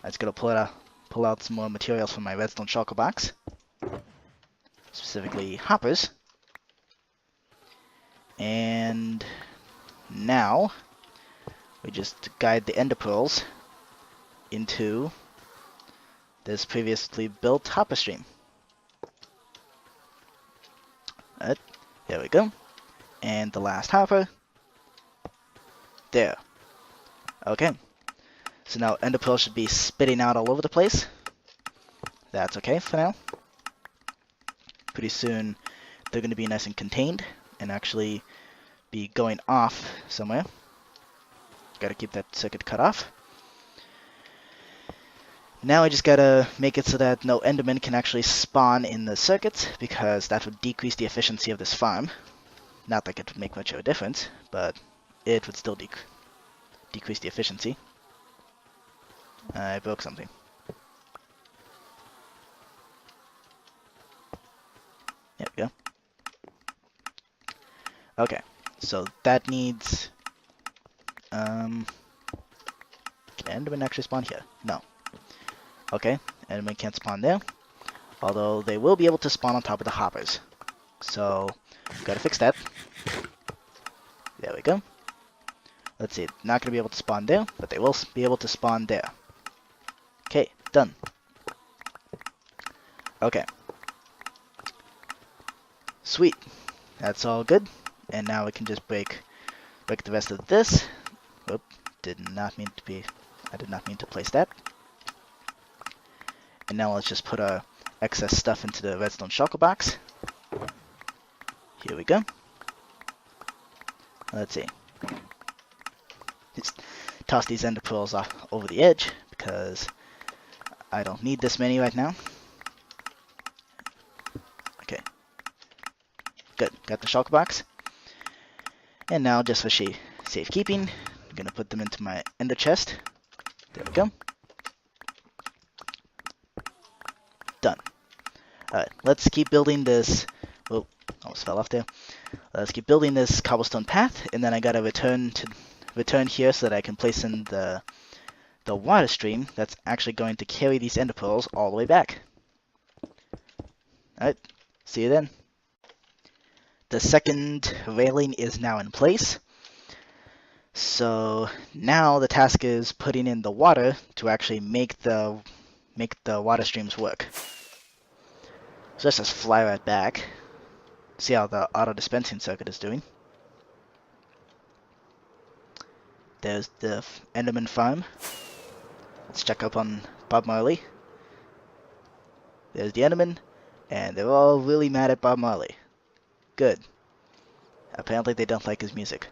just going to pull out some more materials from my redstone shulker box. Specifically hoppers. And now, we just guide the ender pearls into this previously built hopper stream. There we go. And the last hopper. There. Okay. So now ender pearls should be spitting out all over the place. That's okay for now. Pretty soon they're going to be nice and contained and actually be going off somewhere. Got to keep that circuit cut off. Now I just gotta make it so that no endermen can actually spawn in the circuits, because that would decrease the efficiency of this farm. Not that it would make much of a difference, but it would still decrease the efficiency. I broke something. There we go. Okay, so that needs... Can endermen actually spawn here? No. Okay, endermen can't spawn there, although they will be able to spawn on top of the hoppers. So, gotta fix that. There we go. Let's see, not gonna be able to spawn there, but they will be able to spawn there. Okay, done. Okay. Sweet. That's all good. And now we can just break the rest of this. Oop, I did not mean to place that. And now let's just put our excess stuff into the redstone shulker box. Here we go. Let's see. Just toss these ender pearls off over the edge because I don't need this many right now. Okay. Good. Got the shulker box. And now, just for safekeeping, I'm gonna put them into my ender chest. There we go. Done. Alright, let's keep building this. Oh, almost fell off there. Let's keep building this cobblestone path, and then I gotta return here so that I can place in the water stream that's actually going to carry these ender pearls all the way back. Alright, see you then. The second railing is now in place. So now the task is putting in the water to actually make the water streams work. So let's just fly right back. See how the auto dispensing circuit is doing. There's the Enderman Farm. Let's check up on Bob Marley. There's the Enderman, and they're all really mad at Bob Marley. Good. Apparently they don't like his music.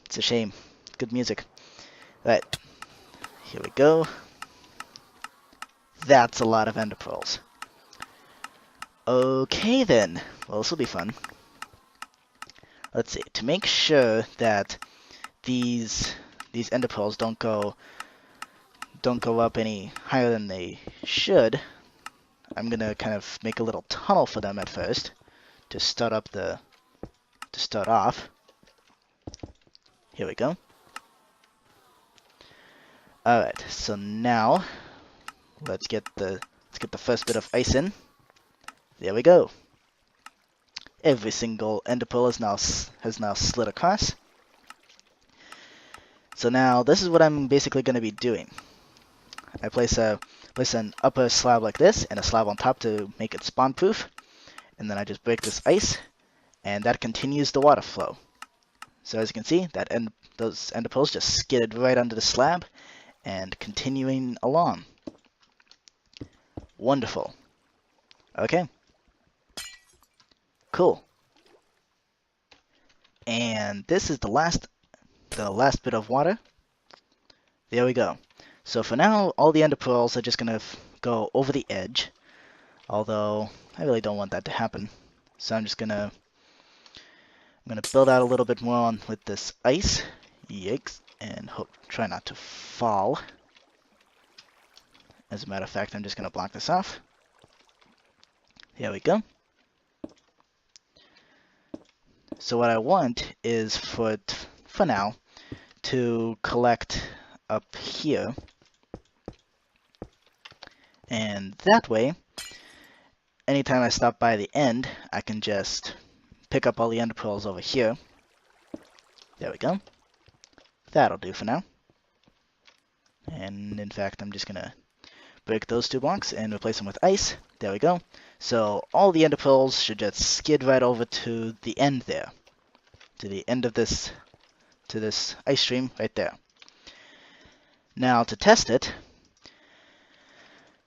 It's a shame. Good music. Right. Here we go. That's a lot of ender pearls. Okay then. Well, this will be fun. Let's see. To make sure that these ender pearls don't go up any higher than they should, I'm gonna kind of make a little tunnel for them at first to start off. Here we go. Alright, so now let's get the first bit of ice in. There we go. Every single ender pearl has now slid across. So now this is what I'm basically going to be doing. I place an upper slab like this and a slab on top to make it spawn proof, and then I just break this ice, and that continues the water flow. So as you can see, those ender pearls just skidded right under the slab and continuing along. Wonderful. Okay. Cool. And this is the last bit of water. There we go. So for now, all the ender pearls are just gonna go over the edge. Although I really don't want that to happen, so I'm gonna build out a little bit more with this ice. Yikes! And try not to fall. As a matter of fact, I'm just gonna block this off. Here we go. So what I want is for now to collect up here, and that way anytime I stop by the end I can just pick up all the ender pearls over here. There we go. That'll do for now. And in fact I'm just gonna break those 2 blocks and replace them with ice. There we go. So all the ender pearls should just skid right over to the end there. To the end of this ice stream right there. Now to test it,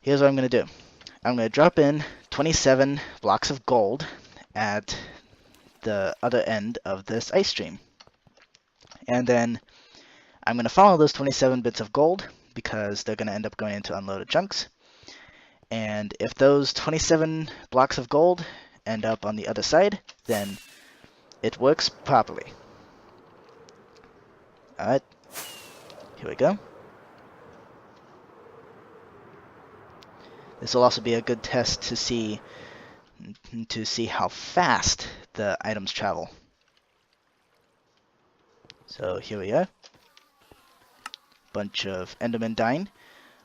here's what I'm going to do. I'm going to drop in 27 blocks of gold at the other end of this ice stream. And then I'm going to follow those 27 bits of gold because they're going to end up going into unloaded chunks. And if those 27 blocks of gold end up on the other side, then it works properly. Alright, here we go. This will also be a good test to see how fast the items travel. So here we are. Bunch of endermen dying.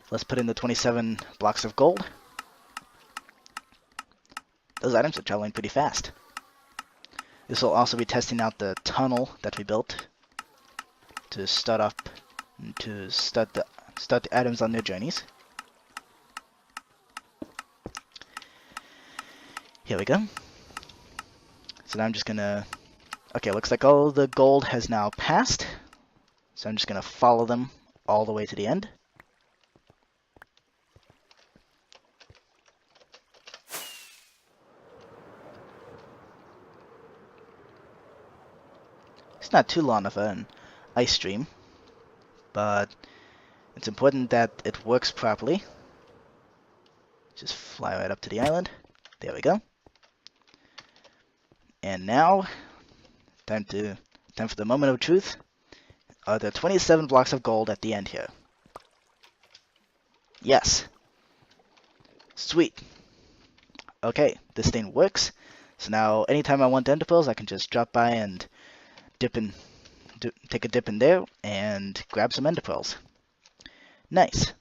Let's put in the 27 blocks of gold. Those items are traveling pretty fast. This will also be testing out the tunnel that we built to start the items on their journeys. Here we go. So now I'm just gonna... Okay, looks like all the gold has now passed. So I'm just gonna follow them all the way to the end. It's not too long of an ice stream, but it's important that it works properly. Just fly right up to the island. There we go. And now, time for the moment of truth. Are there 27 blocks of gold at the end here? Yes. Sweet. okay, this thing works. So now anytime I want ender pearls, I can just drop by and take a dip in there and grab some ender pearls. Nice.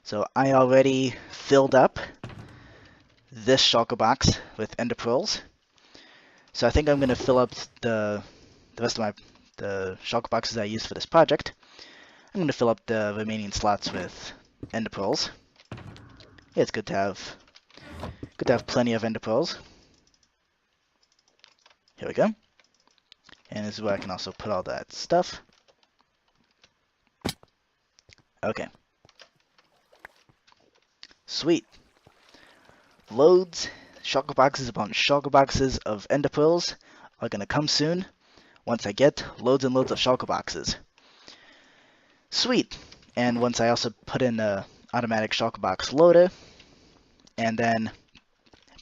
So I already filled up this shulker box with ender pearls. So I think I'm going to fill up the rest of the shulker boxes I used for this project. I'm going to fill up the remaining slots with ender pearls. Yeah, it's good to have plenty of ender pearls. Here we go. And this is where I can also put all that stuff. Okay. Sweet. Loads, shulker boxes upon shulker boxes of ender pearls are going to come soon once I get loads and loads of shulker boxes. Sweet. And once I also put in a automatic shulker box loader, and then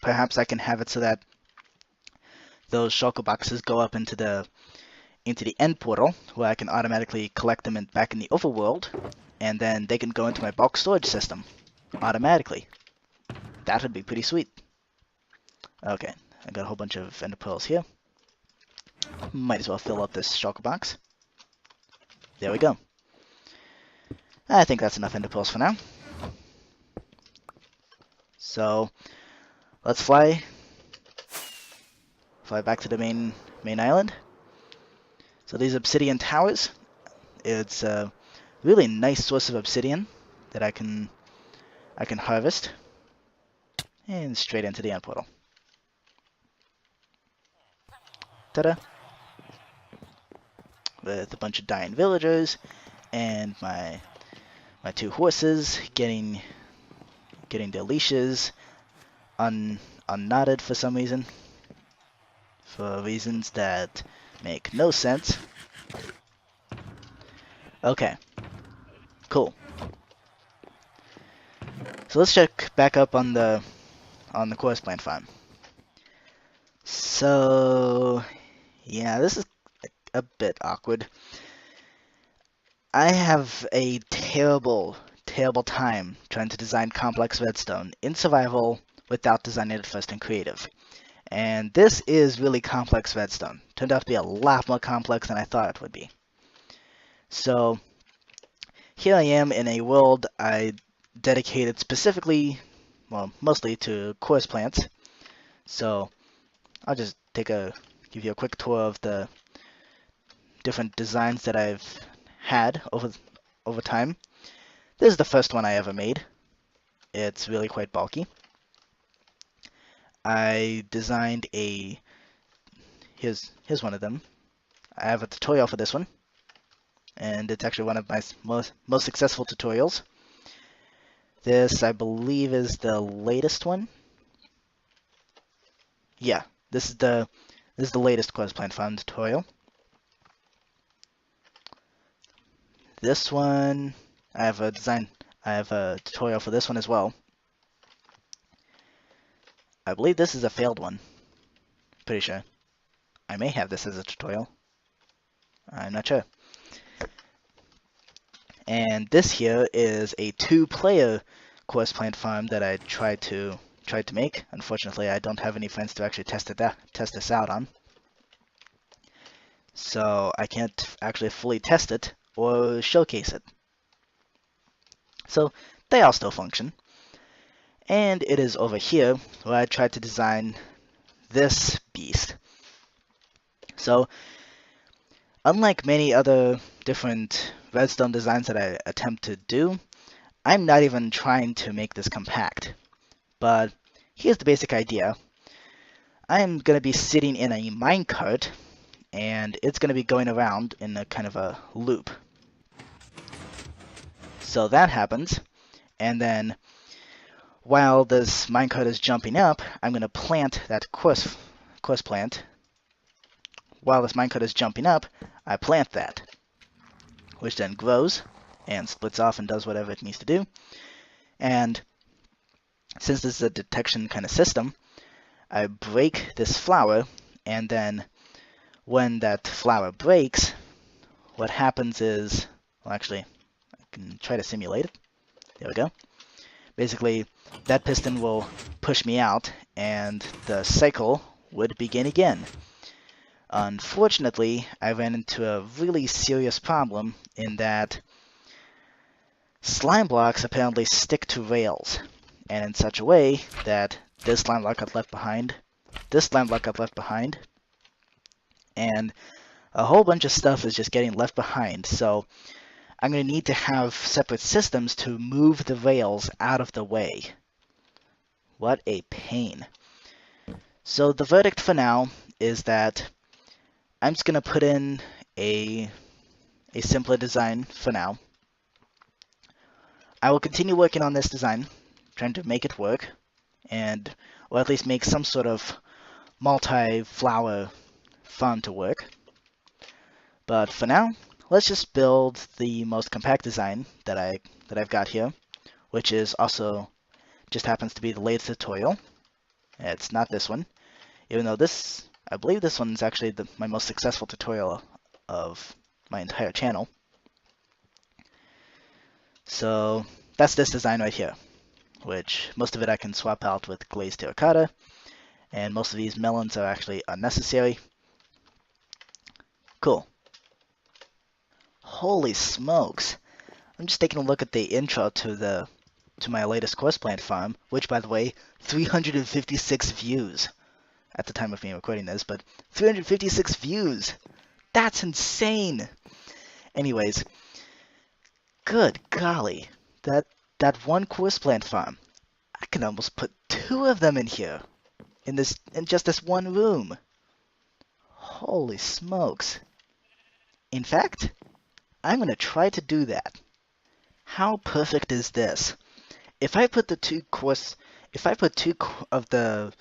perhaps I can have it so that those shulker boxes go up into the end portal, where I can automatically collect them back in the overworld, and then they can go into my bulk storage system automatically. That would be pretty sweet. Okay, I got a whole bunch of ender pearls here. Might as well fill up this shulker box. There we go. I think that's enough ender pearls for now. So let's fly back to the main island. So these obsidian towers, it's a really nice source of obsidian that I can harvest, and straight into the end portal. Ta-da! With a bunch of dying villagers and my two horses getting their leashes unknotted for some reason, for reasons that make no sense. Okay, cool. So let's check back up on the course plant farm. So yeah, this is a bit awkward. I have a terrible time trying to design complex redstone in survival without designing it first in creative. And this is really complex redstone. Turned out to be a lot more complex than I thought it would be. So here I am in a world I dedicated specifically, well, mostly to course plants. So I'll just give you a quick tour of the different designs that I've had over time. This is the first one I ever made. It's really quite bulky. I designed here's one of them. I have a tutorial for this one, and it's actually one of my most successful tutorials. This, I believe, is the latest one. Yeah, this is the latest course plant farm tutorial. This one, I have a tutorial for this one as well. I believe this is a failed one. Pretty sure. I may have this as a tutorial. I'm not sure. And this here is a 2-player course plant farm that I tried to make. Unfortunately, I don't have any friends to actually test this out on. So I can't actually fully test it or showcase it. So they all still function. And it is over here where I tried to design this beast. So unlike many other different redstone designs that I attempt to do, I'm not even trying to make this compact. But here's the basic idea. I'm going to be sitting in a minecart, and it's going to be going around in a kind of a loop. So that happens, and then while this minecart is jumping up, I'm going to plant that course plant. While this minecart is jumping up, I plant that, which then grows and splits off and does whatever it needs to do. And since this is a detection kind of system, I break this flower, and then when that flower breaks, what happens is, well, actually, I can try to simulate it. There we go. Basically, that piston will push me out, and the cycle would begin again. Unfortunately, I ran into a really serious problem in that slime blocks apparently stick to rails, and in such a way that this slime block got left behind, this slime block got left behind, and a whole bunch of stuff is just getting left behind. So I'm going to need to have separate systems to move the rails out of the way. What a pain. So the verdict for now is that I'm just going to put in a simpler design for now. I will continue working on this design, trying to make it work, or at least make some sort of multi-flower farm to work. But for now, let's just build the most compact design that I've got here, which is also just happens to be the latest tutorial. It's not this one, even though I believe this one's actually my most successful tutorial of my entire channel. So that's this design right here, which most of it I can swap out with glazed terracotta, and most of these melons are actually unnecessary. Cool. Holy smokes! I'm just taking a look at the intro to my latest course plant farm, which, by the way, 356 views at the time of me recording this, but 356 views! That's insane! Anyways, good golly, that one course plant farm, I can almost put 2 of them in here, in just this one room. Holy smokes! In fact, I'm gonna try to do that. How perfect is this? If I put 2 of the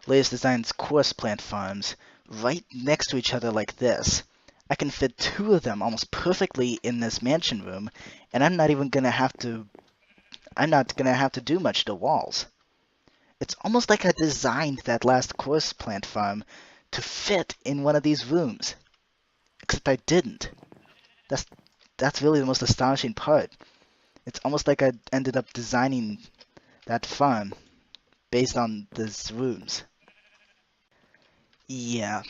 latest design's course plant farms right next to each other like this, I can fit 2 of them almost perfectly in this mansion room, and I'm not gonna have to do much to walls. It's almost like I designed that last course plant farm to fit in one of these rooms. Except I didn't. That's really the most astonishing part. It's almost like I ended up designing that farm based on these rooms. Yeah,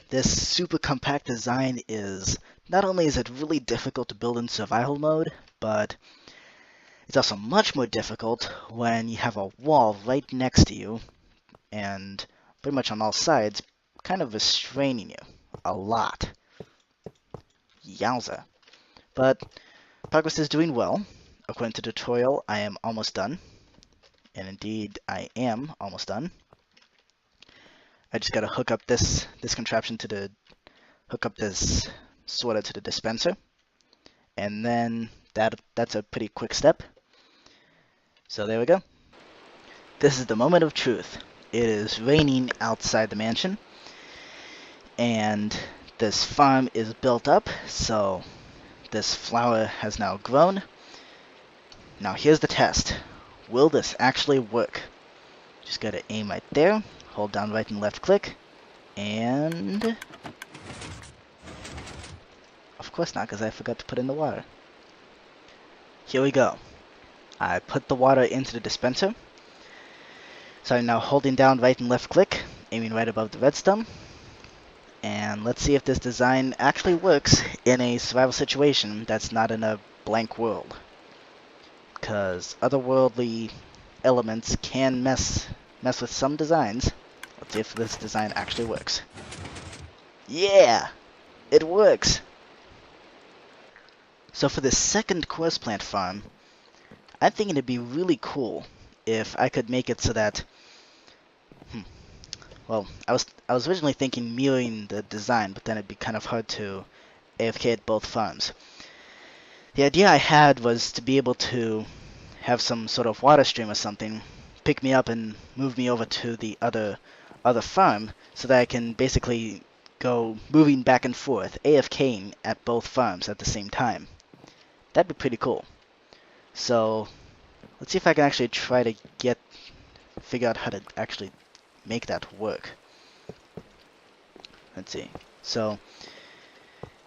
this super compact design not only is it really difficult to build in survival mode, but it's also much more difficult when you have a wall right next to you and pretty much on all sides kind of restraining you a lot. Yowza. But progress is doing well. According to the tutorial, I am almost done. And indeed, I am almost done. I just gotta hook up this contraption hook up this sorter to the dispenser. And then that's a pretty quick step. So there we go. This is the moment of truth. It is raining outside the mansion. And this farm is built up, so this flower has now grown. Now here's the test. Will this actually work? Just gotta aim right there, hold down right and left click, and of course not, because I forgot to put in the water. Here we go. I put the water into the dispenser. So I'm now holding down right and left click, aiming right above the redstone. And let's see if this design actually works in a survival situation that's not in a blank world. Because otherworldly elements can mess with some designs. Let's see if this design actually works. Yeah! It works! So for the second course plant farm, I'm thinking it'd be really cool if I could make it so that... Well, I was originally thinking mirroring the design, but then it'd be kind of hard to AFK at both farms. The idea I had was to be able to have some sort of water stream or something pick me up and move me over to the other farm, so that I can basically go moving back and forth, AFKing at both farms at the same time. That'd be pretty cool. So let's see if I can actually try to figure out how to actually make that work. Let's see. So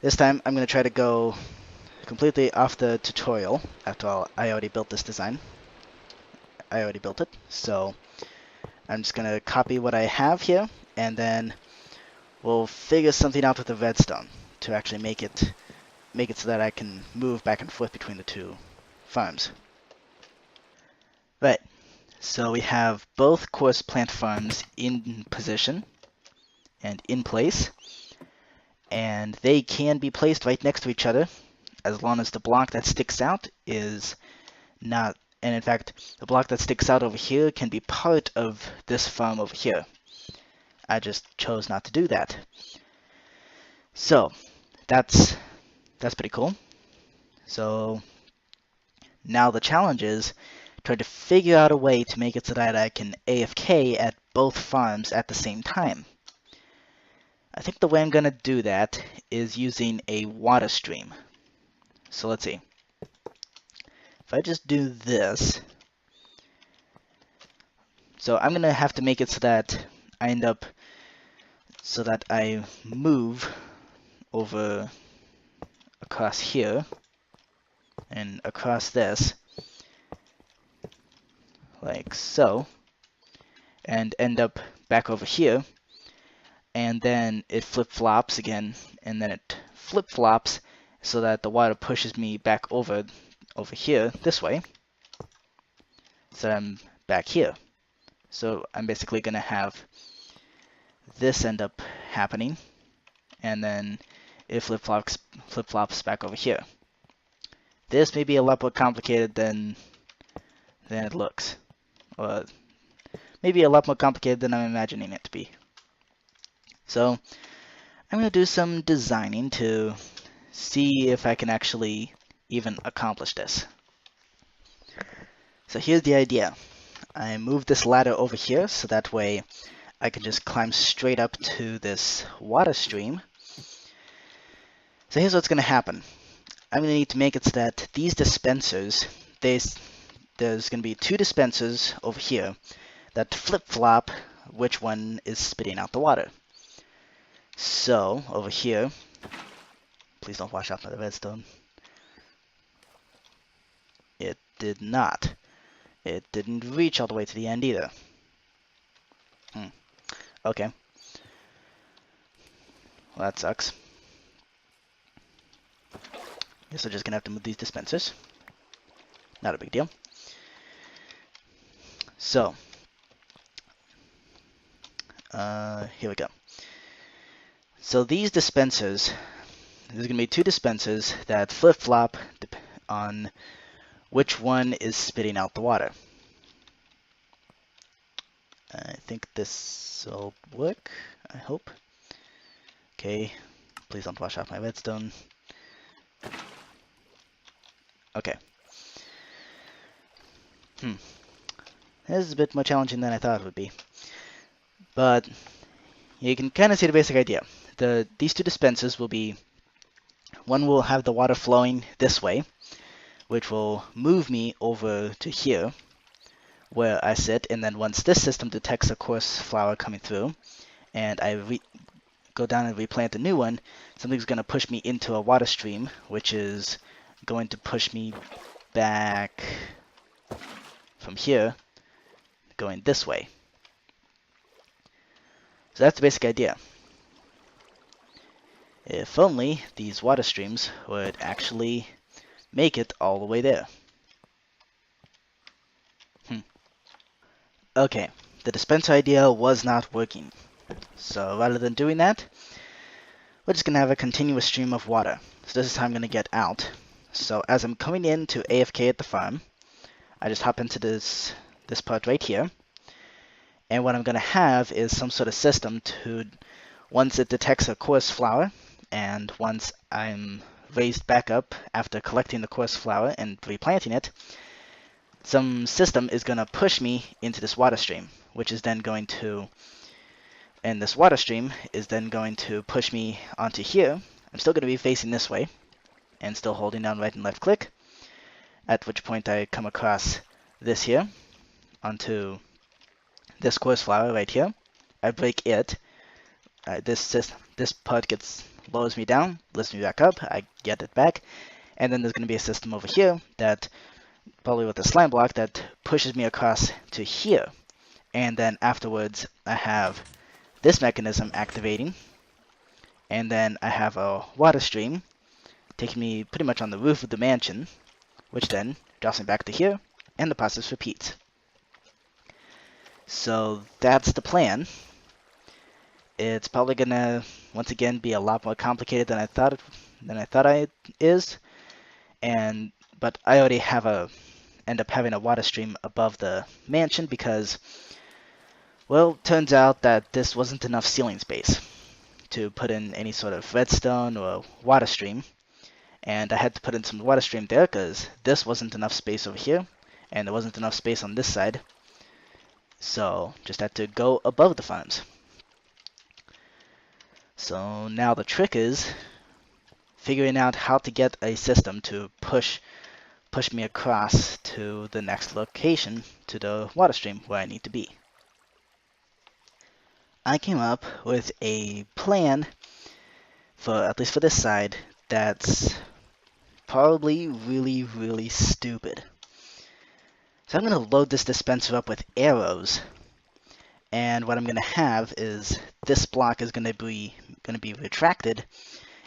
this time I'm going to try to go completely off the tutorial. After all, I already built this design. I already built it. So I'm just gonna copy what I have here, and then we'll figure something out with the redstone to actually make it so that I can move back and forth between the two farms. Right. So we have both coarse plant farms in position and in place, and they can be placed right next to each other as long as the block that sticks out is not, and in fact, the block that sticks out over here can be part of this farm over here. I just chose not to do that. So that's pretty cool. So now the challenge is trying to figure out a way to make it so that I can AFK at both farms at the same time. I think the way I'm going to do that is using a water stream. So let's see. If I just do this, so I'm going to have to make it so that I end up, so that I move over across here and across this, like so, and end up back over here, and then it flip-flops again, and then it flip-flops so that the water pushes me back over here this way, so I'm back here. So I'm basically going to have this end up happening, and then it flip-flops back over here. This may be a lot more complicated than it looks, or maybe a lot more complicated than I'm imagining it to be. So I'm going to do some designing to see if I can actually even accomplish this. So here's the idea. I move this ladder over here so that way I can just climb straight up to this water stream. So here's what's going to happen. I'm going to need to make it so that these dispensers, there's going to be two dispensers over here that flip-flop which one is spitting out the water. So over here, please don't wash out my redstone. It did not. It didn't reach all the way to the end either. Okay. Well, that sucks. Guess we're just gonna have to move these dispensers. Not a big deal. So, here we go. So these dispensers, there's gonna be two dispensers that flip-flop on which one is spitting out the water. I think this will work, I hope. Okay, please don't wash off my redstone. Okay. This is a bit more challenging than I thought it would be. But you can kind of see the basic idea. These two dispensers will be, one will have the water flowing this way, which will move me over to here, where I sit, and then once this system detects a coarse flower coming through, and I go down and replant a new one, something's going to push me into a water stream, which is going to push me back from here, going this way. So that's the basic idea. If only these water streams would actually make it all the way there. Okay, the dispenser idea was not working. So rather than doing that, we're just going to have a continuous stream of water. So this is how I'm going to get out. So as I'm coming in to AFK at the farm, I just hop into this part right here. And what I'm going to have is some sort of system to, once it detects a coarse flower, and once I'm raised back up after collecting the coarse flower and replanting it, some system is going to push me into this water stream, which is then going to, and this water stream is then going to push me onto here. I'm still going to be facing this way, and still holding down right and left click, at which point I come across this here, onto this coarse flower right here. I break it. This part lowers me down, lifts me back up, I get it back, and then there's going to be a system over here that probably with a slime block that pushes me across to here. And then afterwards, I have this mechanism activating, and then I have a water stream taking me pretty much on the roof of the mansion, which then drops me back to here, and the process repeats. So that's the plan. It's probably gonna once again be a lot more complicated than I thought it is, but I already end up having a water stream above the mansion because, well, turns out that this wasn't enough ceiling space to put in any sort of redstone or water stream, and I had to put in some water stream there because this wasn't enough space over here, and there wasn't enough space on this side, so just had to go above the farms. So now the trick is figuring out how to get a system to push me across to the next location, to the water stream where I need to be. I came up with a plan at least for this side, that's probably really, really stupid. So I'm going to load this dispenser up with arrows, and what I'm going to have is this block is going to be retracted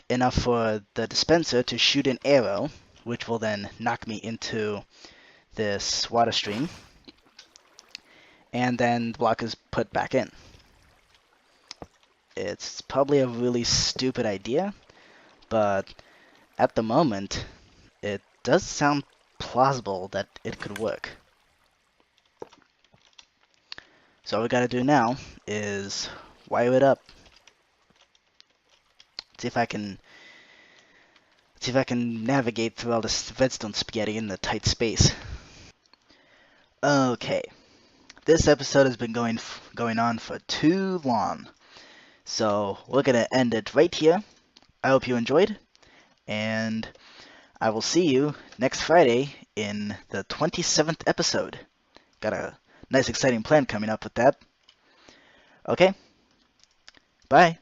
enough for the dispenser to shoot an arrow, which will then knock me into this water stream, and then the block is put back in. It's probably a really stupid idea, but at the moment, it does sound plausible that it could work. So all we gotta do now is wire it up. See if I can navigate through all this redstone spaghetti in the tight space. Okay, this episode has been going on for too long, so we're gonna end it right here. I hope you enjoyed, and I will see you next Friday in the 27th episode. Got a nice exciting plan coming up with that. Okay, bye.